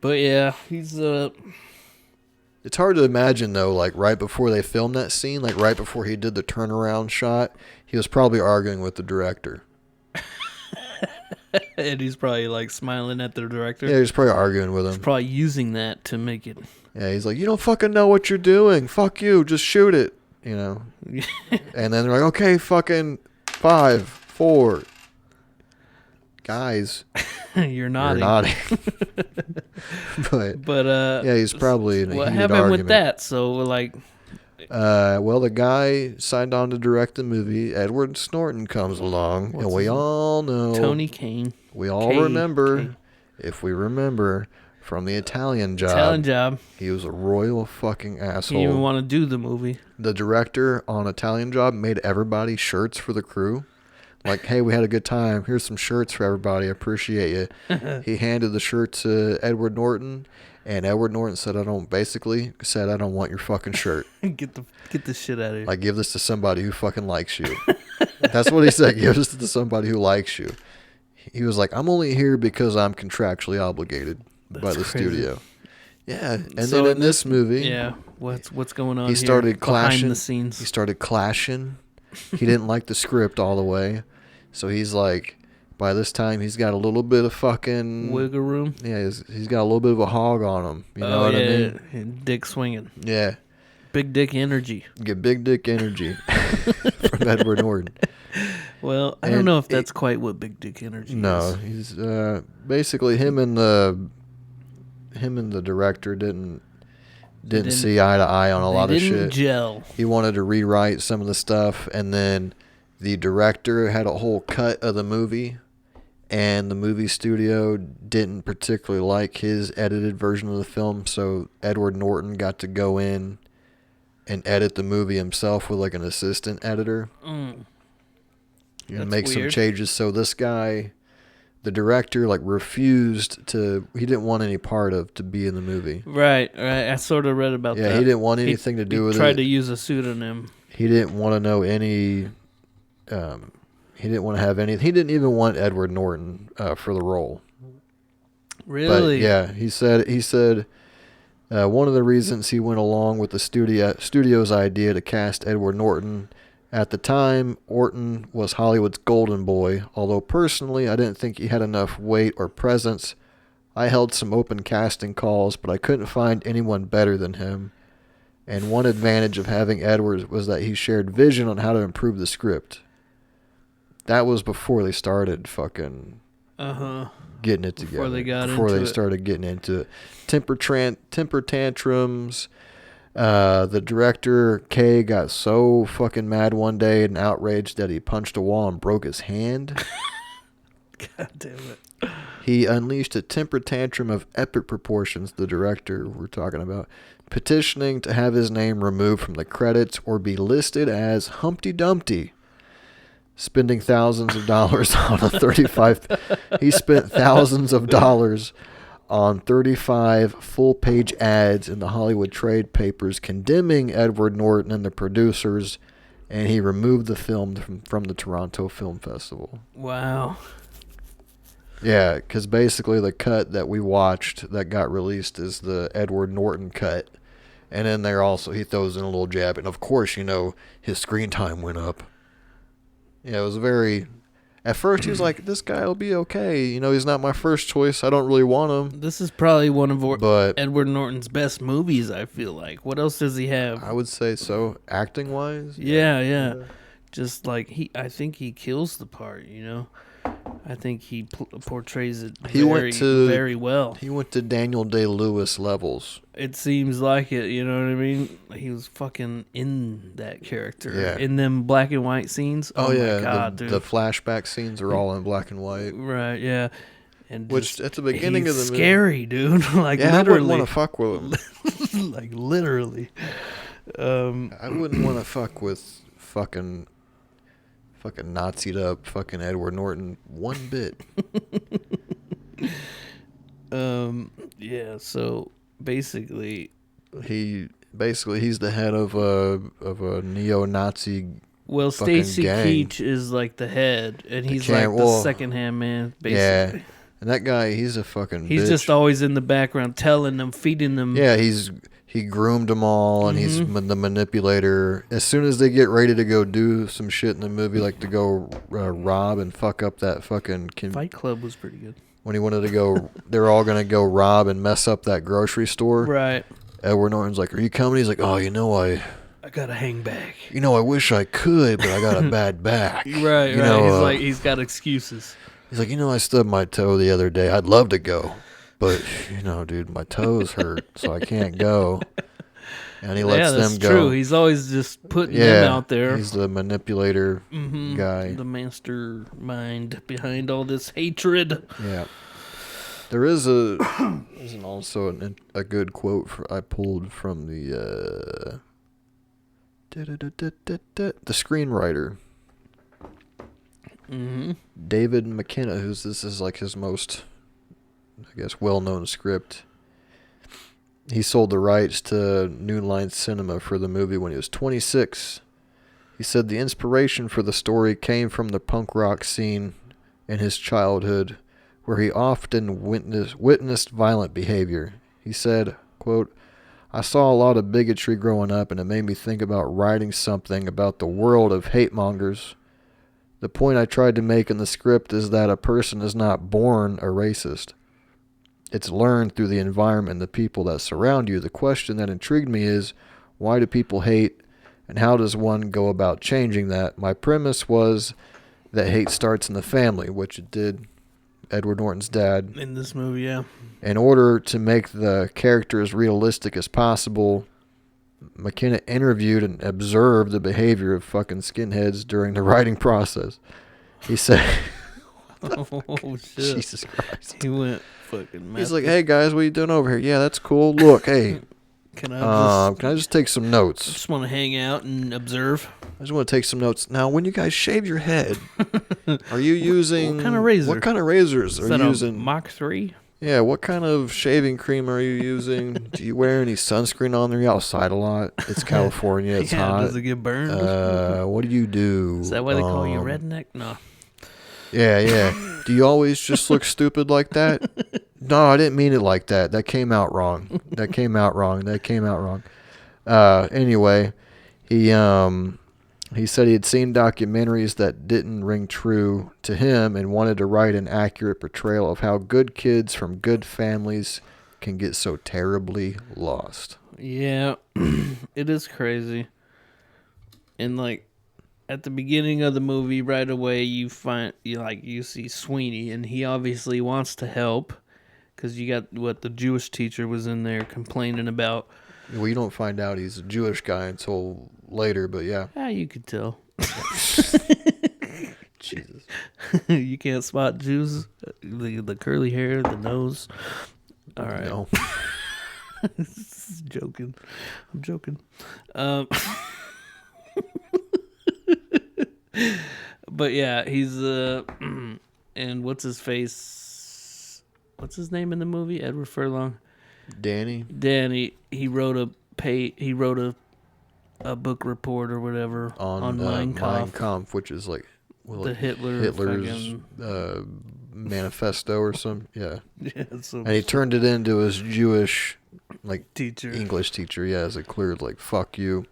But yeah, he's It's hard to imagine, though, like, right before they filmed that scene, like, right before he did the turnaround shot, he was probably arguing with the director. And he's probably, like, smiling at the director. Yeah, he's probably arguing with him. He's probably using that to make it... Yeah, he's like, you don't fucking know what you're doing. Fuck you. Just shoot it. You know? And then they're like, okay, fucking 5, 4. Guys. You're nodding. but yeah, he's probably in a what heated happened argument. with that? So like, well, the guy signed on to direct the movie. Edward Norton comes along, and we all know Tony Kane. We all remember, if we remember from the Italian Job. He was a royal fucking asshole. He didn't even want to do the movie. The director on Italian Job made everybody shirts for the crew. Like, hey, we had a good time. Here's some shirts for everybody. I appreciate you. He handed the shirt to Edward Norton, and Edward Norton said, I don't want your fucking shirt. Get the shit out of here. Like, give this to somebody who fucking likes you. That's what he said. Give this to somebody who likes you. He was like, I'm only here because I'm contractually obligated by the studio. Yeah, and so then in this movie, what's going on? He started clashing behind the scenes. He started clashing. He didn't like the script all the way. So he's like, by this time, he's got a little bit of fucking... wiggle room? Yeah, he's got a little bit of a hog on him. You know what I mean? Dick swinging. Yeah. Big dick energy. Get big dick energy from Edward Norton. Well, I don't know if that's quite what big dick energy is. No, he's... basically, him and the director didn't see eye to eye on a lot of shit. Didn't gel. He wanted to rewrite some of the stuff, and then... The director had a whole cut of the movie, and the movie studio didn't particularly like his edited version of the film, so Edward Norton got to go in and edit the movie himself with like an assistant editor. And make some changes. So this guy, the director, like refused to, he didn't want any part of to be in the movie. Right. I sort of read about that. Yeah, he didn't want anything to do with it. He tried to use a pseudonym. He didn't want to know any... he didn't want to have any. He didn't even want Edward Norton for the role. Really? But yeah, he said one of the reasons he went along with the studio's idea to cast Edward Norton at the time, Orton was Hollywood's golden boy. Although personally, I didn't think he had enough weight or presence. I held some open casting calls, but I couldn't find anyone better than him. And one advantage of having Edward was that he shared vision on how to improve the script. That was before they started fucking getting it together. Before they started getting into it. Temper tantrums. The director, Kaye, got so fucking mad one day and outraged that he punched a wall and broke his hand. God damn it. He unleashed a temper tantrum of epic proportions, the director we're talking about, petitioning to have his name removed from the credits or be listed as Humpty Dumpty. Spending thousands of dollars on a 35... He spent thousands of dollars on 35 full-page ads in the Hollywood trade papers condemning Edward Norton and the producers and he removed the film from the Toronto Film Festival. Wow. Yeah, because basically the cut that we watched that got released is the Edward Norton cut. And then there also, he throws in a little jab. And of course, his screen time went up. Yeah, it was very... At first, he was like, this guy will be okay. He's not my first choice. I don't really want him. This is probably one of Edward Norton's best movies, I feel like. What else does he have? I would say so. Acting-wise? Yeah. Just like, I think he kills the part, I think he portrays it very well. He went to Daniel Day-Lewis levels. It seems like it, you know what I mean? He was fucking in that character. Yeah. In them black and white scenes. Oh yeah, my God, dude. The flashback scenes are all in black and white. Right, yeah. And which at the beginning of the movie, scary, dude. Like yeah, literally. I wouldn't want to fuck with him. Like literally. I wouldn't want to fuck with fucking Nazi'd up fucking Edward Norton one bit. Yeah, so basically he's the head of a neo-Nazi. Well, Stacy Keach is like the head, and he's like the second-hand man, basically. Yeah, and that guy, he's a fucking He's bitch. just always in the background telling them, feeding them. Yeah, he groomed them all, and he's the manipulator. As soon as they get ready to go do some shit in the movie, like to go rob and fuck up that fucking... Fight Club was pretty good. When he wanted to go, they're all going to go rob and mess up that grocery store. Right. Edward Norton's like, are you coming? He's like, oh, I got a hang back. I wish I could, but I got a bad back. Right. He's got excuses. He's like, I stubbed my toe the other day. I'd love to go. But, dude, my toes hurt, so I can't go. And he lets them go. True. He's always just putting them out there. He's the manipulator guy. The mastermind behind all this hatred. Yeah. There is also a good quote I pulled from the screenwriter. David McKenna, this is like his most, I guess, well-known script. He sold the rights to New Line Cinema for the movie when he was 26. He said the inspiration for the story came from the punk rock scene in his childhood, where he often witnessed violent behavior. He said, quote, I saw a lot of bigotry growing up, and it made me think about writing something about the world of hate mongers. The point I tried to make in the script is that a person is not born a racist. It's learned through the environment and the people that surround you. The question that intrigued me is, why do people hate, and how does one go about changing that? My premise was that hate starts in the family, which it did. Edward Norton's dad. In this movie, yeah. In order to make the character as realistic as possible, McKenna interviewed and observed the behavior of fucking skinheads during the writing process. He said... Oh, shit. Jesus Christ. He went fucking mad. He's like, hey, guys, what are you doing over here? Yeah, that's cool. Look, hey... Can I just take some notes? I just want to hang out and observe. I just want to take some notes. Now, when you guys shave your head, are you using... What kind of razor? What kind of razors are you using? A Mach 3? Yeah, what kind of shaving cream are you using? Do you wear any sunscreen on there? You're outside a lot. It's California. It's hot. Does it get burned? What do you do? Is that why they call you redneck? No. Yeah. Do you always just look stupid like that? No, I didn't mean it like that. That came out wrong. Anyway, he said he had seen documentaries that didn't ring true to him and wanted to write an accurate portrayal of how good kids from good families can get so terribly lost. Yeah, it is crazy. And like at the beginning of the movie, right away you see Sweeney, and he obviously wants to help because you got the Jewish teacher was in there complaining about. Well, you don't find out he's a Jewish guy until later, but yeah. Ah, you could tell. Jesus. You can't spot Jews? The curly hair, the nose. All right. No. Joking. I'm joking. But yeah, he's and what's his face? What's his name in the movie? Edward Furlong. Danny. He wrote a a book report or whatever on Mein Kampf, which is like Hitler's manifesto or something. Yeah. And he turned it into his Jewish teacher, English teacher. Yeah, as it cleared like fuck you.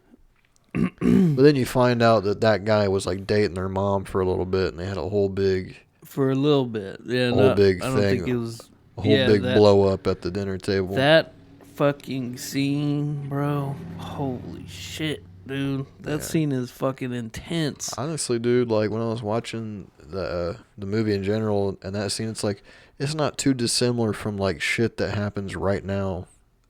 But then you find out that guy was like dating their mom for a little bit, and they had a whole big big I don't thing. think it was a whole big blow up at the dinner table. That fucking scene, bro. Holy shit, dude. That scene is fucking intense. Honestly, dude, like when I was watching the movie in general and that scene, it's like it's not too dissimilar from like shit that happens right now.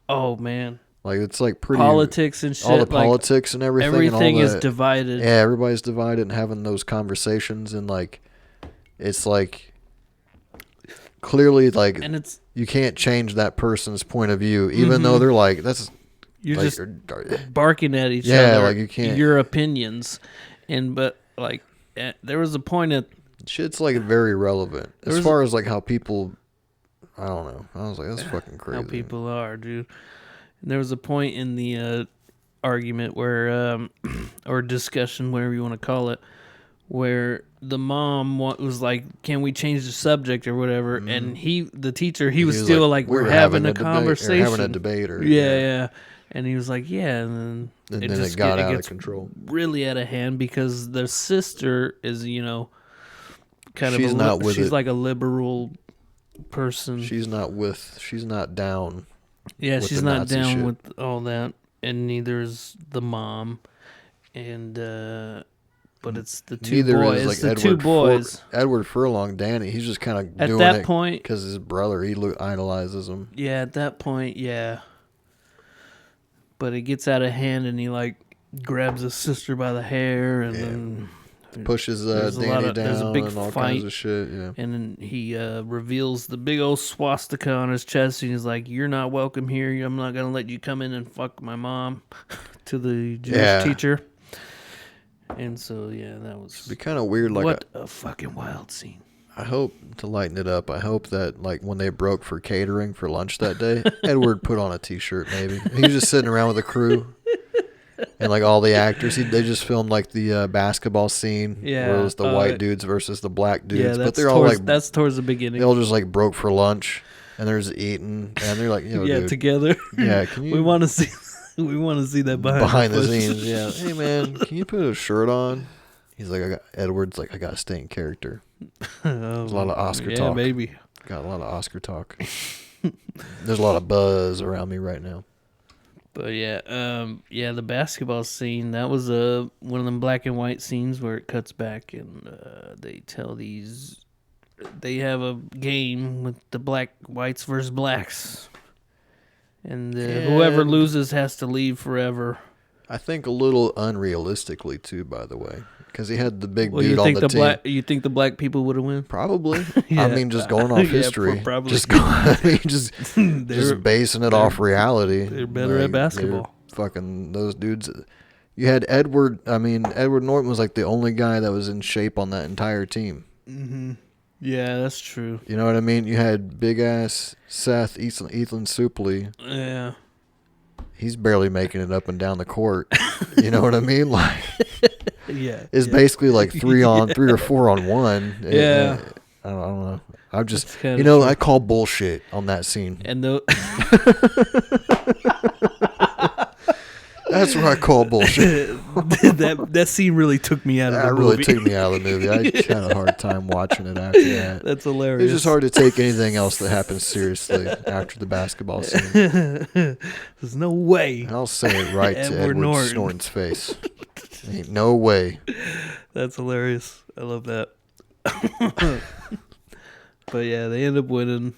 Oh man. Like it's like pretty politics and shit. All the politics and everything. Everything and is divided. Yeah, everybody's divided and having those conversations, and like it's like clearly like, and it's, you can't change that person's point of view, even though they're like you're like, just barking at each other. Yeah, like you can't your opinions, but like there was a point at shit's like very relevant as far as like how people. I don't know. I was like, that's fucking crazy. How people are, dude. There was a point in the argument where, or discussion, whatever you want to call it, where the mom was like, "Can we change the subject or whatever?" And the teacher, he was still like, "We're having a conversation, having a debate, or yeah." And he was like, "Yeah," and then it got out of control, really out of hand, because the sister is, kind she's of she's like a liberal person. She's not down. Yeah, she's not Nazi down shit. with all that, and neither is the mom, and but it's the two boys. It's the two boys. Edward Furlong, Danny. He's just kind of doing that it point because his brother. He idolizes him. Yeah, at that point, yeah. But it gets out of hand, and he like grabs his sister by the hair, and then pushes Danny down, there's a big and all fight, kinds of shit. Yeah, and then he reveals the big old swastika on his chest, and he's like, "You're not welcome here. I'm not gonna let you come in and fuck my mom," to the Jewish teacher. And so that was it'd be kind of weird. Like what a fucking wild scene. I hope, to lighten it up, I hope that like when they broke for catering for lunch that day, Edward put on a t-shirt. Maybe he was just sitting around with the crew. And like all the actors, they just filmed like the basketball scene where it was the white dudes versus the black dudes. Yeah, but they're all like that's towards the beginning. They all just like broke for lunch, and they're just eating, and they're like, dude, together. Yeah, can you? we want to see that behind the scenes. Yeah, hey man, can you put a shirt on? He's like, Edward's like, I got to stay in character. There's a lot of Oscar talk. Yeah, baby. Got a lot of Oscar talk. There's a lot of buzz around me right now. But the basketball scene, that was one of them black and white scenes where it cuts back and they have a game with the whites versus blacks. And whoever loses has to leave forever. I think a little unrealistically too, by the way. Because he had the big dude on the team. You think the black people would have won? Probably. I mean, just going off history. Probably. Just basing it off reality. They're better at basketball. Fucking those dudes. You had Edward. I mean, Edward Norton was like the only guy that was in shape on that entire team. Mm-hmm. Yeah, that's true. You know what I mean? You had big ass Seth Ethan Suplee. Yeah. He's barely making it up and down the court. You know what I mean? Like, it's basically like 3 or 4 on 1. Yeah. I don't know. I'm just, I call bullshit on that scene. And that's what I call bullshit. that scene really took me out of the movie. That really took me out of the movie. I had a hard time watching it after that. That's hilarious. It's just hard to take anything else that happens seriously after the basketball scene. There's no way. I'll say it right to Edward Norton's face. Ain't no way. That's hilarious. I love that. But yeah, they end up winning.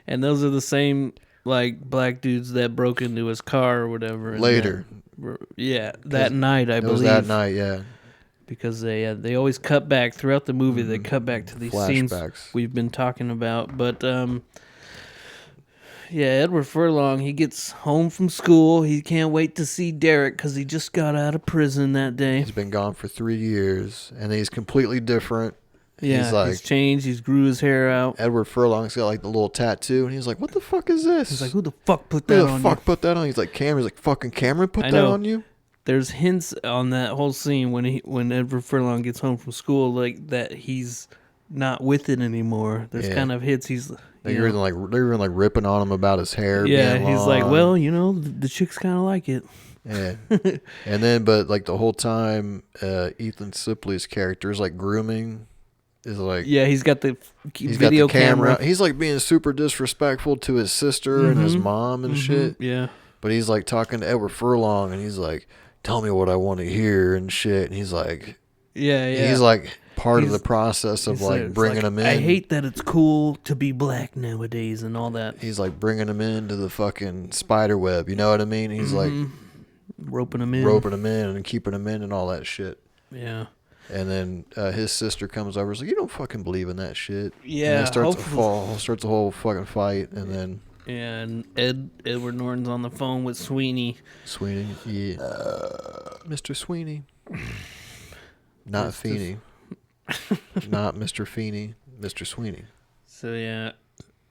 And those are the same like black dudes that broke into his car or whatever. Later. That night, I believe. It was that night, yeah. Because they always cut back throughout the movie. They cut back to these scenes we've been talking about. But Edward Furlong, he gets home from school. He can't wait to see Derek because he just got out of prison that day. He's been gone for 3 years, and he's completely different. Yeah, he's changed. He's grew his hair out. Edward Furlong's got like the little tattoo, and he's like, "What the fuck is this?" He's like, "Who the fuck put that on you?" Who the fuck put that on? He's like, "Cameron." He's like, "Fucking Cameron put that on you?" there's hints on that whole scene when Edward Furlong gets home from school, like that he's not with it anymore. There's kind of hints they're even like ripping on him about his hair. Yeah, being he's long. like, well, the chicks kind of like it. Yeah, and then but like the whole time, Ethan Suplee's character is like grooming. Is like he's got the video camera. He's like being super disrespectful to his sister and his mom and shit. Yeah, but he's like talking to Edward Furlong and he's like, "Tell me what I want to hear" and shit. And he's like, he's like part of the process of like bringing him in. I hate that it's cool to be black nowadays and all that. He's like bringing him into the fucking spider web. You know what I mean? He's like roping him in and keeping him in and all that shit. Yeah. And then his sister comes over and is like, "You don't fucking believe in that shit." Yeah. And starts a whole fucking fight, and then and Edward Norton's on the phone with Sweeney. Yeah. Mr. Sweeney. Not Feeney. Not Mr. Feeney. Mr. Sweeney. So yeah.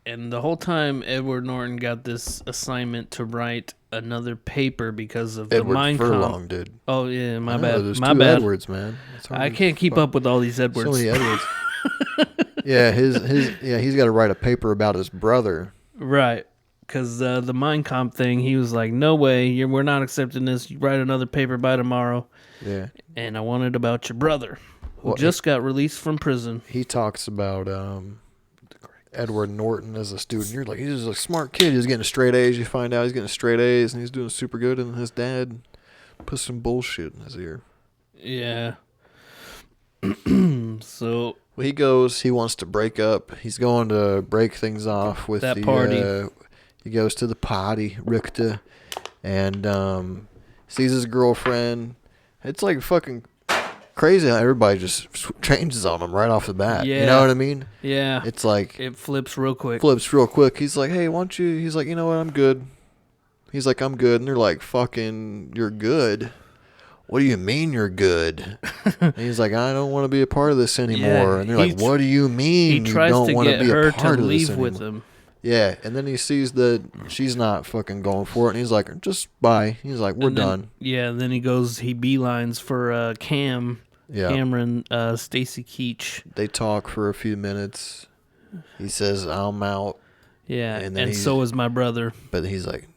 And the whole time, Edward Norton got this assignment to write another paper because of the Mind Furlong, dude. Oh yeah, my bad. There's my two bad. Edwards, man. I can't keep up with all these Edwards. So many Edwards. Yeah, he's got to write a paper about his brother. Right, because the Mind Comp thing, he was like, "No way, we're not accepting this. You write another paper by tomorrow." Yeah. And I want it about your brother, who just got released from prison. He talks about Edward Norton as a student. You're like, he's a smart kid. He's getting straight A's. You find out he's getting straight A's and he's doing super good. And his dad put some bullshit in his ear. Yeah. So he wants to break up. He's going to break things off with that party. He goes to the party, Richter, and sees his girlfriend. It's like fucking crazy how everybody just changes on him right off the bat. Yeah. You know what I mean? Yeah. It's like it flips real quick. He's like, "Hey, why don't you?" He's like, "You know what? I'm good." He's like, "I'm good," and they're like, "Fucking, you're good." What do you mean you're good? And he's like, "I don't want to be a part of this anymore." And they're like, "What do you mean you don't want to be a part of this anymore?" With him. Yeah, and then he sees that she's not fucking going for it, and he's like, "Just bye." He's like, "We're done." Yeah, and then he beelines for Cameron, Stacy Keach. They talk for a few minutes. He says, "I'm out." Yeah, and so is my brother. But he's like,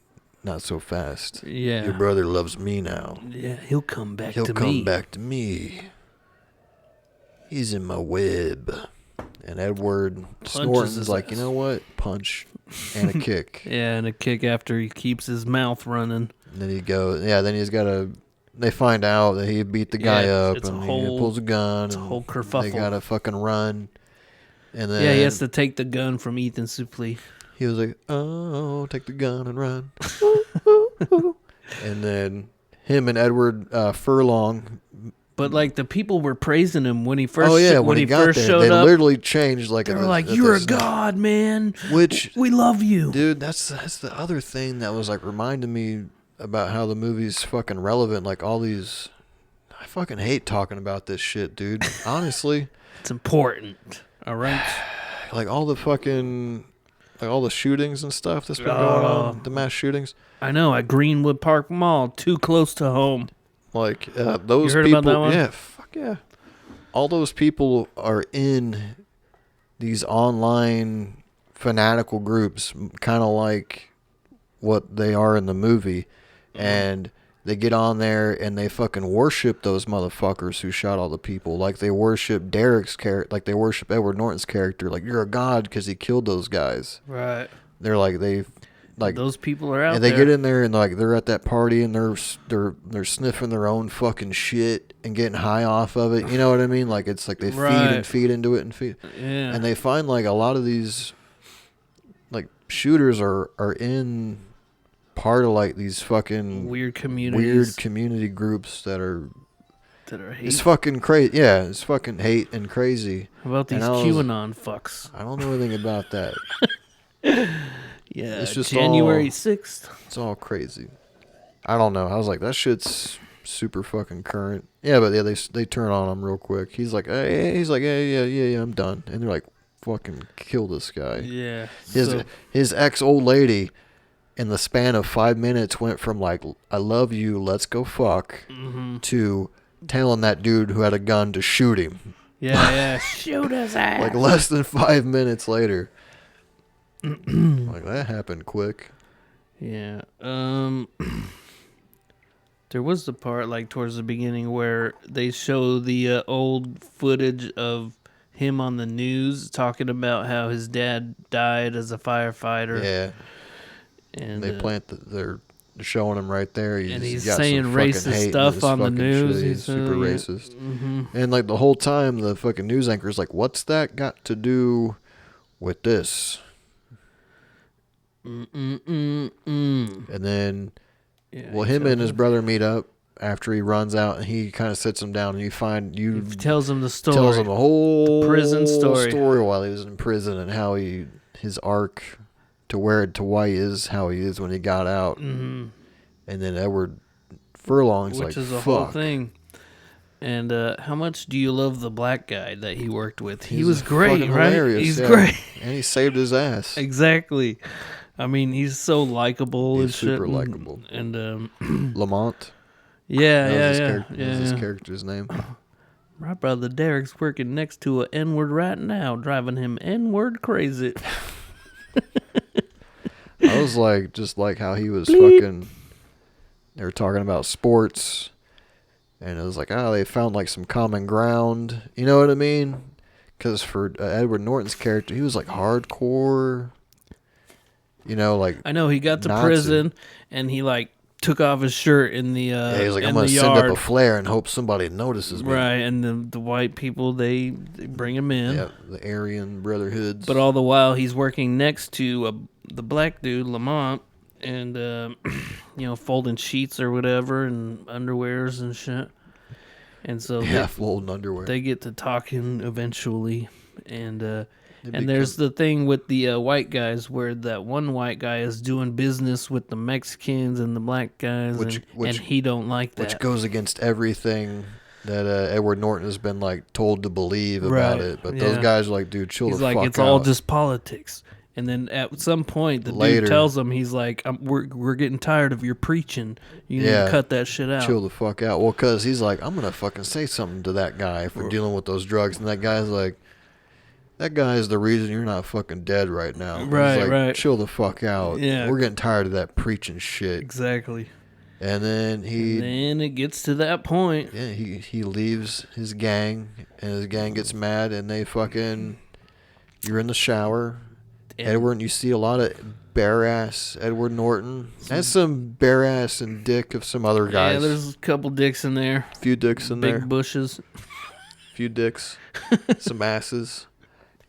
"Not so fast. Yeah. Your brother loves me now. Yeah, he'll come back to me. He'll come back to me. He's in my web." And Edward Norton's like, "You know what? Punch and a kick." Yeah, and a kick after he keeps his mouth running. And then then he's got to, they find out that he beat the guy up and he pulls a gun. It's a whole kerfuffle. They got to fucking run. And then he has to take the gun from Ethan Suplee. He was like, "Oh, take the gun and run." And then him and Edward Furlong. But like the people were praising him when he first. When he first showed up, they literally changed. Like they were like, "You're a god, man. Which we love you, dude." That's the other thing that was like reminding me about how the movie's fucking relevant. Like all these, I fucking hate talking about this shit, dude. Honestly, it's important. All right, like all the fucking. Like all the shootings and stuff that's been going on, the mass shootings. I know, at Greenwood Park Mall, too close to home. Like those you heard people, about that one? Yeah, fuck yeah. All those people are in these online fanatical groups, kind of like what they are in the movie, and they get on there and they fucking worship those motherfuckers who shot all the people. Like they worship Derek's character, like they worship Edward Norton's character. Like, you're a god because he killed those guys. Right. They're like those people are out there. And they get in there and like they're at that party and they're sniffing their own fucking shit and getting high off of it. You know what I mean? Like it's like they feed into it and feed. Yeah. And they find like a lot of these like shooters are in part of like these fucking weird community groups that are hateful. It's fucking crazy. Yeah, it's fucking hate and crazy. How about these QAnon fucks? I don't know anything about that. Yeah, it's just January 6th. It's all crazy. I don't know. I was like, that shit's super fucking current. Yeah, but yeah, they turn on him real quick. He's like, yeah, I'm done. And they're like, fucking kill this guy. Yeah. His ex old lady in the span of 5 minutes went from like, I love you, let's go fuck, to telling that dude who had a gun to shoot him. Yeah. Shoot his ass. Like less than 5 minutes later. Like that happened quick. Yeah. There was the part like towards the beginning where they show the old footage of him on the news talking about how his dad died as a firefighter. Yeah. And they they're showing him right there. He's saying racist stuff on the news. He's super racist. Mm-hmm. And like the whole time, the fucking news anchor is like, "What's that got to do with this?" And then, him and his brother meet up after he runs out, and he kind of sits him down, and he tells him the story. Tells him a whole prison story while he was in prison and how his arc to why he is how he is when he got out. Mm-hmm. And then Edward Furlong's which is a whole thing. And how much do you love the black guy that he worked with? He was great, right? Hilarious, he's great. And he saved his ass. Exactly. I mean, he's so likable. He's super likable. And Lamont. Yeah. His character's name. My brother Derek's working next to a N-word right now, driving him N-word crazy. I was like, just like how he was fucking. They were talking about sports, and it was like, they found like some common ground. You know what I mean? Because for Edward Norton's character, he was like hardcore. You know, like I know he got to prison, and he like took off his shirt in the he's like, I'm gonna send up a flare and hope somebody notices me. Right, and the white people they bring him in. Yeah, the Aryan Brotherhoods. But all the while he's working next to the black dude Lamont, and folding sheets or whatever and underwears and shit. And so folding underwear. They get to talking eventually, and there's the thing with the white guys where that one white guy is doing business with the Mexicans and the black guys, and he don't like that. Which goes against everything that Edward Norton has been like told to believe about it. But those guys are like, dude, chill the fuck out. He's like, it's all just politics. And then at some point, the dude tells him, he's like, we're getting tired of your preaching. You need to cut that shit out. Chill the fuck out. Well, because he's like, I'm going to fucking say something to that guy if we're dealing with those drugs. And that guy's like, that guy is the reason you're not fucking dead right now. Right. Chill the fuck out. Yeah. We're getting tired of that preaching shit. Exactly. And then it gets to that point. Yeah, he leaves his gang, and his gang gets mad, and they fucking, you're in the shower. Edward, you see a lot of bare ass Edward Norton. That's some bare ass and dick of some other guys. Yeah, there's a couple dicks in there. A few dicks in there. Big bushes. Few dicks. Some asses.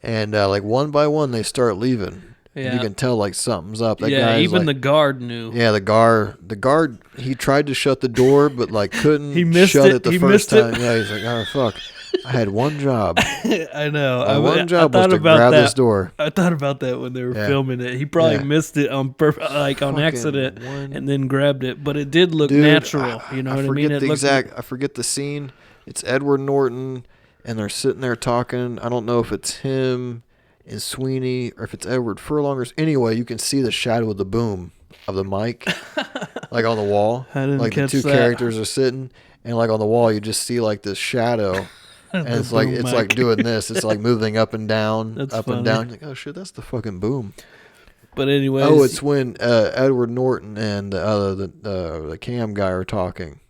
And like one by one they start leaving. Yeah. You can tell like something's up. That guy's even like, the guard knew. Yeah, the guard he tried to shut the door but like couldn't shut it the first time. Yeah, he's like, oh fuck. I had one job. I know. One job was to grab this door. I thought about that when they were filming it. He probably missed it on accident and then grabbed it. But it did look natural. You know what I mean? I forget the scene. It's Edward Norton, and they're sitting there talking. I don't know if it's him and Sweeney or if it's Edward Furlong. Anyway, you can see the shadow of the boom of the mic, like on the wall. I didn't like catch the two that. characters are sitting, and like on the wall, you just see like this shadow. And it's like doing this. It's like moving up and down, That's up funny. and down. You're like, oh shit, that's the fucking boom. But anyways, it's when Edward Norton and the cam guy are talking.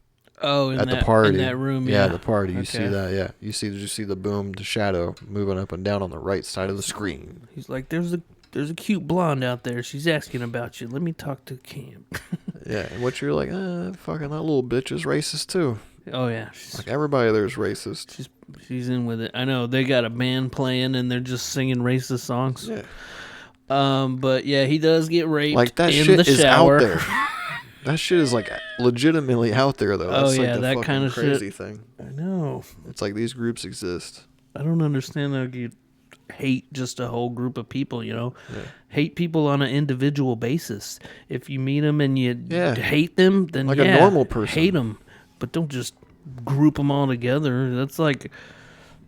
Oh, at the party, in that room, yeah, the party. You see that, yeah. You see the boom, the shadow moving up and down on the right side of the screen. He's like, there's a cute blonde out there. She's asking about you. Let me talk to Cam. Yeah, and what you're like, fucking that little bitch is racist too. Oh yeah, like everybody there's racist. She's in with it. I know they got a band playing and they're just singing racist songs. Yeah. But yeah, he does get raped. Like that in shit the is shower. out there. That shit is like legitimately out there though. That's like the that kind of crazy shit. Thing. I know. It's like these groups exist. I don't understand how you hate just a whole group of people. You know, yeah. Hate people on an individual basis. If you meet them and you hate them, then like a normal person, hate them. But don't just group them all together. That's like,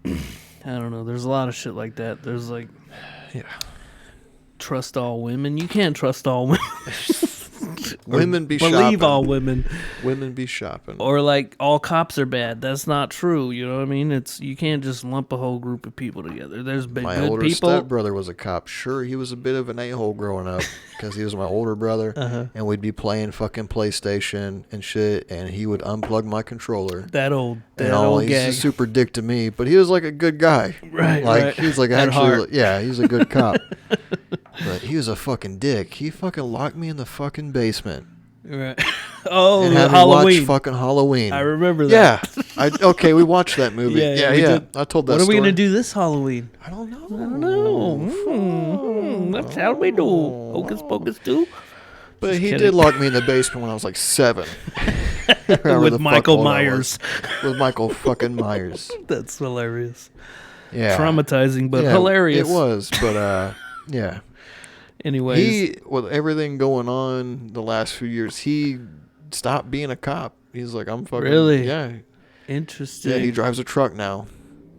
I don't know. There's a lot of shit like that. There's like, trust all women. You can't trust all women. Women be believe shopping. all women. Women be shopping. Or like all cops are bad. That's not true. You know what I mean? You can't just lump a whole group of people together. There's been My good older people. stepbrother was a cop. Sure, he was a bit of an a-hole growing up because he was my older brother, and we'd be playing fucking PlayStation and shit, and he would unplug my controller. That old He's gag. a super dick to me, but he was like a good guy. Right, like right. he was like At actually, heart. yeah, he's a good cop. But he was a fucking dick. He fucking locked me in the fucking basement. Right. Oh, And had me Halloween. watch fucking Halloween. I remember that. Yeah. Okay, we watched that movie. Yeah, Yeah. we did. I told that What are we story. gonna do this Halloween? I don't know. I don't know. What shall we do? Hocus Pocus 2? But Just he kidding. did lock me in the basement when I was like 7. However With the fuck Michael old I Myers. was. With Michael fucking Myers. That's hilarious. Yeah. Traumatizing, but Yeah, hilarious. It was, but yeah. Anyways. He, with everything going on the last few years, he stopped being a cop. He's like, I'm fucking. Really? Yeah. Interesting. Yeah, he drives a truck now.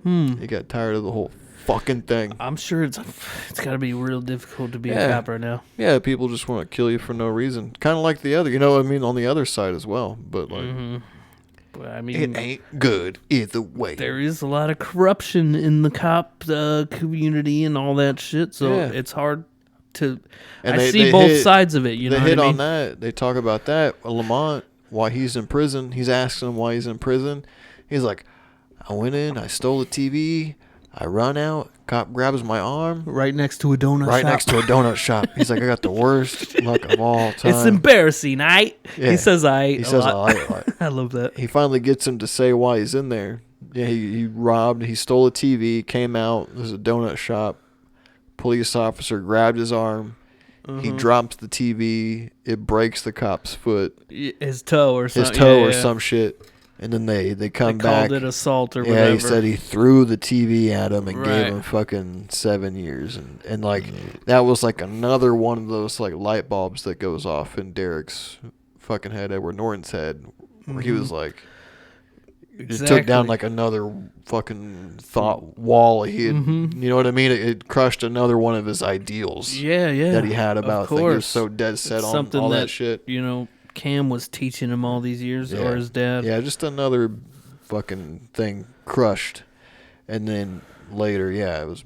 He got tired of the whole fucking thing. I'm sure it's got to be real difficult to be a Yeah. cop right now. Yeah, people just want to kill you for no reason. Kind of like the other, you know what I mean, on the other side as well. But like, But I mean, it ain't good either way. there is a lot of corruption in the cop community and all that shit. So Yeah. it's hard to. And I they- see they both hit- sides of it. You know They what hit I mean? on that. They talk about that. Lamont, why he's in prison. He's asking him why he's in prison. He's like, I went in, I stole the TV, I run out, cop grabs my arm. Right next to a donut Right shop. next to a donut shop. He's like, I got the worst luck of all time. It's embarrassing, I. Yeah. He says I. He says, I love that. He finally gets him to say why he's in there. Yeah, he stole a TV, came out, there's a donut shop. Police officer grabbed his arm. He drops the TV. It breaks the cop's foot. His toe or something. His toe yeah, or yeah. some shit. And then they come They back. called it assault or Yeah, whatever. he said he threw the TV at him and Right. gave him fucking 7 years. And like, that was like another one of those like light bulbs that goes off in Derek's fucking head, Edward Norton's head, where he was like, it took down like another fucking thought wall he had, you know what I mean? It crushed another one of his ideals Yeah, that he had about things. He was course. so dead set It's on something all that that, shit. You know, Cam was teaching him all these years, Yeah. or his dad. Yeah, just another fucking thing crushed. And then later, yeah, it was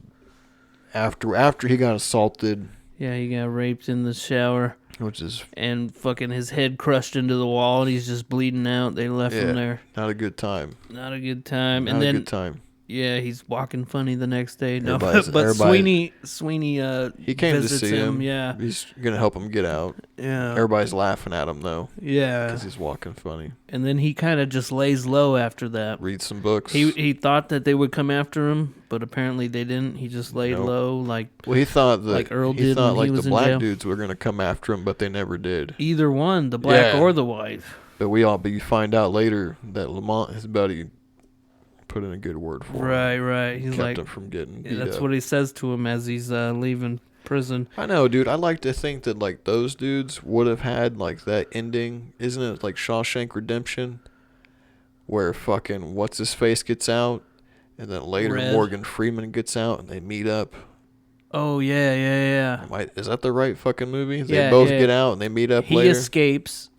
after he got assaulted, Yeah, he got raped in the shower which is and fucking his head crushed into the wall and he's just bleeding out. They left him there. not a good time. Not a good time. Not And a then good time. yeah, he's walking funny the next day. No, Everybody's- but everybody- Sweeney He came to visits see him. Yeah. He's gonna help him get out. Yeah. Everybody's laughing at him though, Yeah. because he's walking funny. And then he kind of just lays low after that. Read some books. He thought that they would come after him, but apparently they didn't. He just laid Nope. low, like Well, he thought that like Earl he did thought when like he the was in black jail. dudes were gonna come after him, but they never did. either one, the black Yeah. or the white. But you find out later that Lamont, his buddy, put in a good word for him. Right. He's Kept like, him from getting beat that's up. what he says to him as he's leaving prison. I know, dude. I like to think that like those dudes would have had like that ending. Isn't it like Shawshank Redemption, where fucking what's his face gets out, and then later Red. Morgan Freeman gets out, and they meet up. Oh yeah. Is that the right fucking movie? They Yeah, both yeah. get out and they meet up He later, escapes.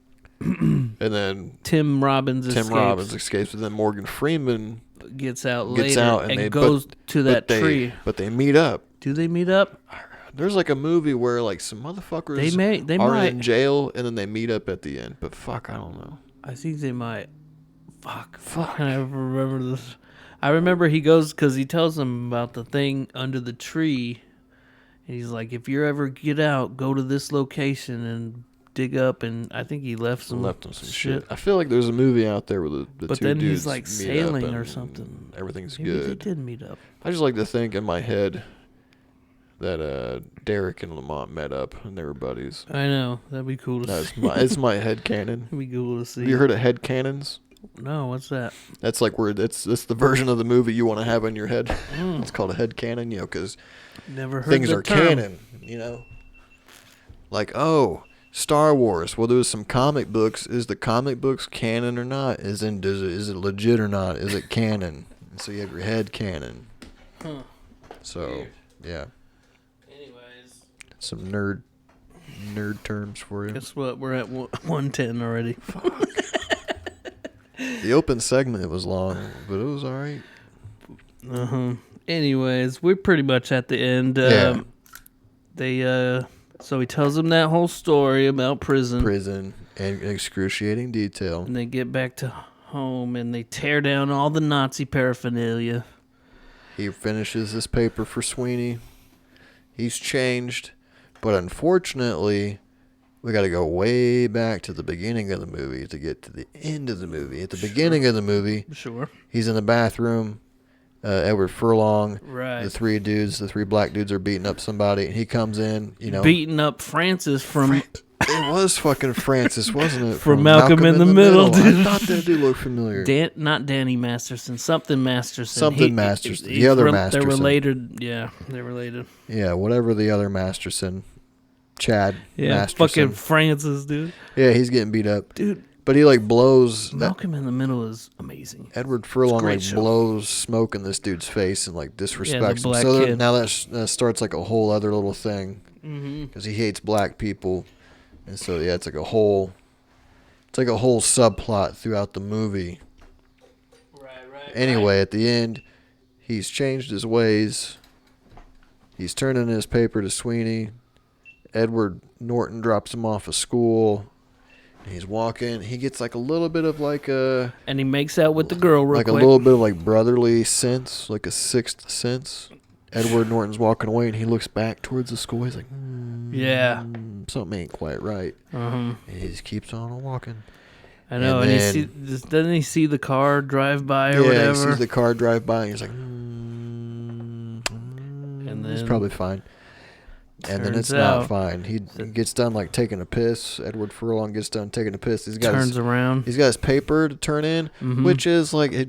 and then Tim Robbins Robbins escapes, and then Morgan Freeman gets out gets later out, and they goes to that tree. But they meet up. Do they meet up? There's like a movie where like some motherfuckers They are might. in jail and then they meet up at the end. But fuck, I don't know. I think they might. Fuck. I remember this. I remember he goes because he tells them about the thing under the tree. And he's like, if you ever get out, go to this location and dig up. And I think he left them Left them some shit. I feel like there's a movie out there where the But two then dudes he's like meet sailing up or and something. Everything's Maybe they good. did meet up. I just like to think in my head that Derek and Lamont met up and they were buddies. I know. That'd be cool to see. It's my head canon. That'd be cool to see. Have you heard of head canons? No, what's that? That's like where that's the version of the movie you want to have in your head. It's called a head canon, because Never heard things the are term. canon, Like, oh, Star Wars. Well, there's some comic books. Is the comic books canon or not? Is it legit or not? Is it canon? And so you have your head canon. Huh. So, Weird. yeah. Anyways. Some nerd nerd terms for you. Guess what? We're at 110 already. The open segment was long, but it was all right. Anyways, we're pretty much at the end. So he tells them that whole story about prison and excruciating detail. And they get back to home and they tear down all the Nazi paraphernalia. He finishes his paper for Sweeney. He's changed, but unfortunately, we got to go way back to the beginning of the movie to get to the end of the movie. At the beginning of the movie, he's in the bathroom. Edward Furlong, the three black dudes are beating up somebody, and he comes in, beating up Francis from... It was fucking Francis, wasn't it? From Malcolm in the Middle, dude. I thought that dude looked familiar. Not Danny Masterson, something Masterson. Masterson. The other Masterson. They're related. Yeah, they're related. Yeah, whatever the other Masterson. Chad Masterson. Fucking Francis, dude. Yeah, he's getting beat up. Dude. But he blows. Malcolm in the Middle is amazing. Edward Furlong blows smoke in this dude's face and disrespects him. So now that starts a whole other little thing because he hates black people, and so it's a whole subplot throughout the movie. Anyway, at the end, he's changed his ways. He's turning his paper to Sweeney. Edward Norton drops him off of school. He's walking. He gets a little bit of and he makes out with the girl real quick. A little bit of brotherly sense, a sixth sense. Edward Norton's walking away, and he looks back towards the school. He's like, something ain't quite right. And he just keeps on walking. I know. And doesn't he see the car drive by or whatever? Yeah, he sees the car drive by, and he's like, and then he's probably fine. And then it's not fine. He gets done taking a piss. Edward Furlong gets done taking a piss. Turns around. He's got his paper to turn in, which is he had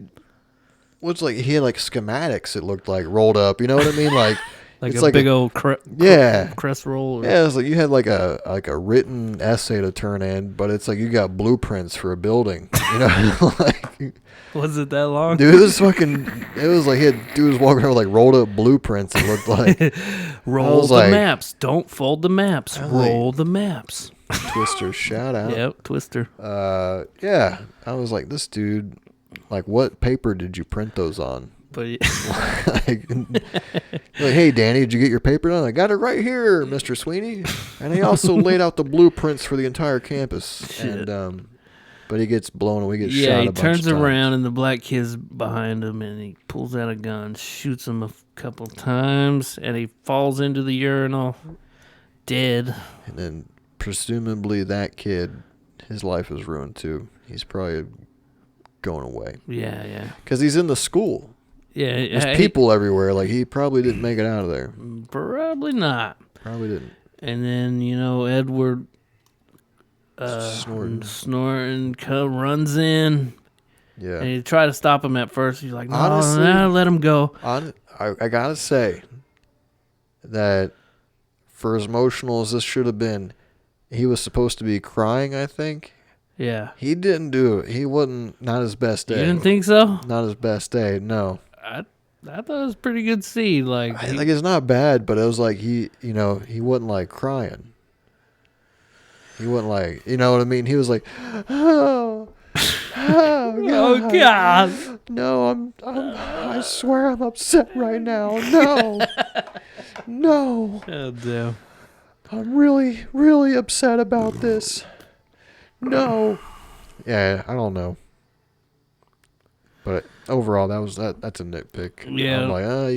schematics. It looked rolled up. You know what I mean? It's a big old crest roll. Yeah, it's you had a written essay to turn in, but it's you got blueprints for a building. You know, was it that long? Dude, it was dude was walking around with rolled up blueprints. It looked like roll the maps. Don't fold the maps. Roll the maps. Twister, shout out. Yep, Twister. Yeah, I was like, this dude. What paper did you print those on? But hey, Danny, did you get your paper done? I got it right here, Mr. Sweeney. And he also laid out the blueprints for the entire campus. Shit. And but he gets blown and we get shot a bunch of times. Yeah, he turns around and the black kid's behind him and he pulls out a gun, shoots him a couple times, and he falls into the urinal dead. And then presumably that kid, his life is ruined too. He's probably going away. Yeah. Because he's in the school. Yeah. There's people everywhere. He probably didn't make it out of there. Probably not. Probably didn't. And then, Edward Snorton runs in. Yeah. And he tried to stop him at first. He's like, no, let him go. I got to say that for as emotional as this should have been, he was supposed to be crying, I think. Yeah. He didn't do it. He wasn't, not his best day. You didn't think so? Not his best day, no. I thought it was a pretty good scene. It's not bad, but it was he wasn't crying. He wasn't you know what I mean? He was oh God. No, I swear I'm upset right now. No. Oh, damn. I'm really, really upset about this. No. Yeah, I don't know. But overall, that's a nitpick. Yeah. I'm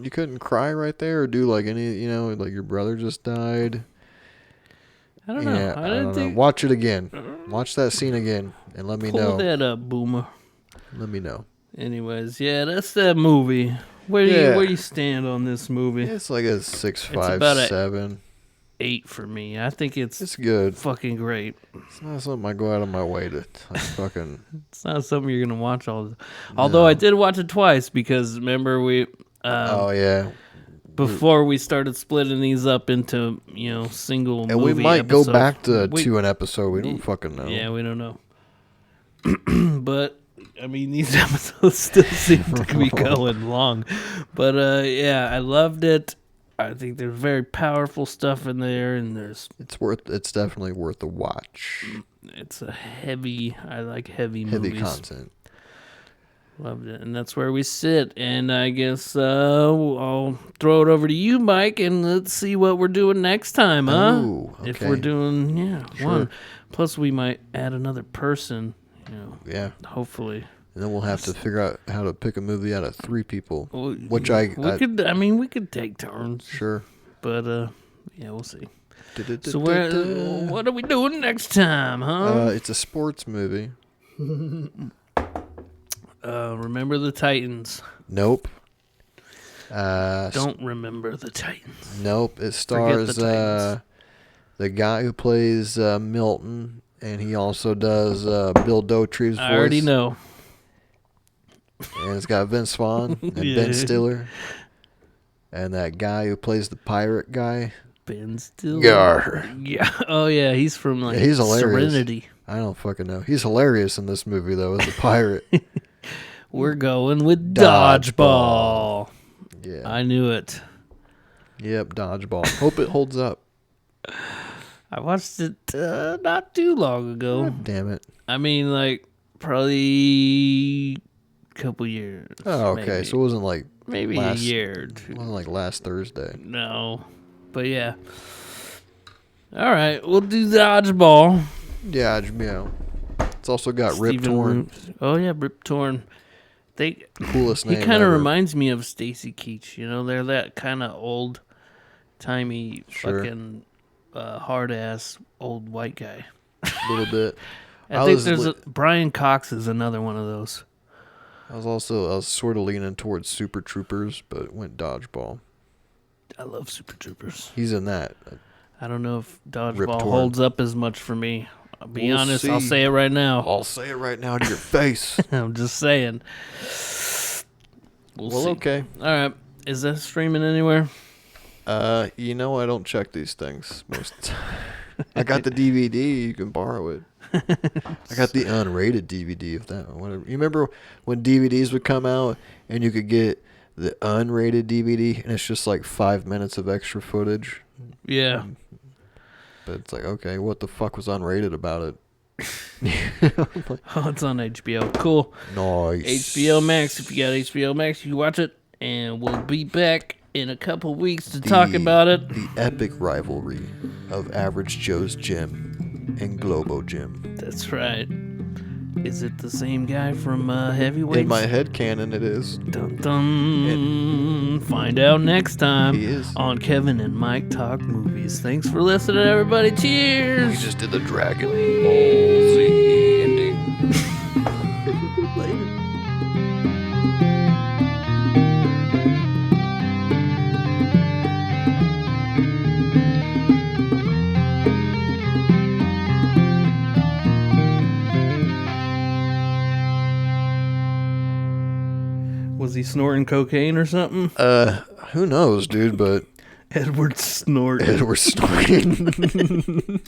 you couldn't cry right there or do any, your brother just died. I don't know. Yeah, I don't know. Watch it again. Watch that scene again and let me know. Pull that up, Boomer. Let me know. Anyways, yeah, that's that movie. Where do you stand on this movie? It's a 6.5, 7. 8 for me. I think it's good. Fucking great. It's not something I go out of my way to fucking. It's not something you're gonna watch all the. Although I did watch it twice because remember we. Oh yeah. Before we started splitting these up into single and movie we might episodes. Go back to 2 an episode. We don't fucking know. Yeah, we don't know. But I mean, these episodes still seem to be going long. But yeah, I loved it. I think there's very powerful stuff in there, and It's definitely worth a watch. It's I like heavy movies. Heavy content. Loved it, and that's where we sit. And I guess I'll throw it over to you, Mike, and let's see what we're doing next time, huh? Oh, okay. If we're doing, sure. one. Plus, we might add another person, Yeah. Hopefully. And then we'll have to figure out how to pick a movie out of 3 people, we could take turns. Sure. But, we'll see. So what are we doing next time, huh? It's a sports movie. Remember the Titans. Nope. Don't remember the Titans. Nope. It stars the guy who plays Milton, and he also does Bill Dotrieve's voice. I already know. And it's got Vince Vaughn and Ben Stiller. And that guy who plays the pirate guy. Ben Stiller. Gar. Yeah. Oh, yeah. He's from he's hilarious. Serenity. I don't fucking know. He's hilarious in this movie, though, as the pirate. We're going with Dodgeball. Yeah. I knew it. Yep, Dodgeball. Hope it holds up. I watched it not too long ago. God damn it. I mean, probably a couple years. Oh, okay. Maybe. So it wasn't maybe a year or two. It wasn't like last Thursday. No. But yeah. All right. We'll do Dodgeball. Yeah, It's also got Rip Torn. Oh, yeah, Rip Torn. Coolest name He kind of ever. reminds me of Stacy Keach. They're that kind of old-timey fucking hard-ass old white guy. A little bit. I think Brian Cox is another one of those. I was sort of leaning towards Super Troopers, but went Dodgeball. I love Super Troopers. He's in that. I don't know if Dodgeball holds up as much for me. I'll be honest. See. I'll say it right now. I'll say it right now to your face. I'm just saying. We'll see. Okay. All right. Is that streaming anywhere? I don't check these things most of the time. I got the DVD. You can borrow it. I got the unrated DVD of that one. Whatever. You remember when DVDs would come out and you could get the unrated DVD and it's just like 5 minutes of extra footage? Yeah. But it's like, okay, what the fuck was unrated about it? Oh, it's on HBO. Cool. Nice. HBO Max. If you got HBO Max, you can watch it. And we'll be back in a couple weeks to talk about it. The epic rivalry of Average Joe's Gym and Globo Gym. That's right. Is it the same guy from Heavyweights? In my head canon, it is. Dun dun. Find out next time He is. on Kevin and Mike Talk Movies. Thanks for listening, everybody. Cheers. We just did the Dragon Ball Z ending. Later. Was he snorting cocaine or something? Who knows, dude, but Edward snorting. Edward snorting.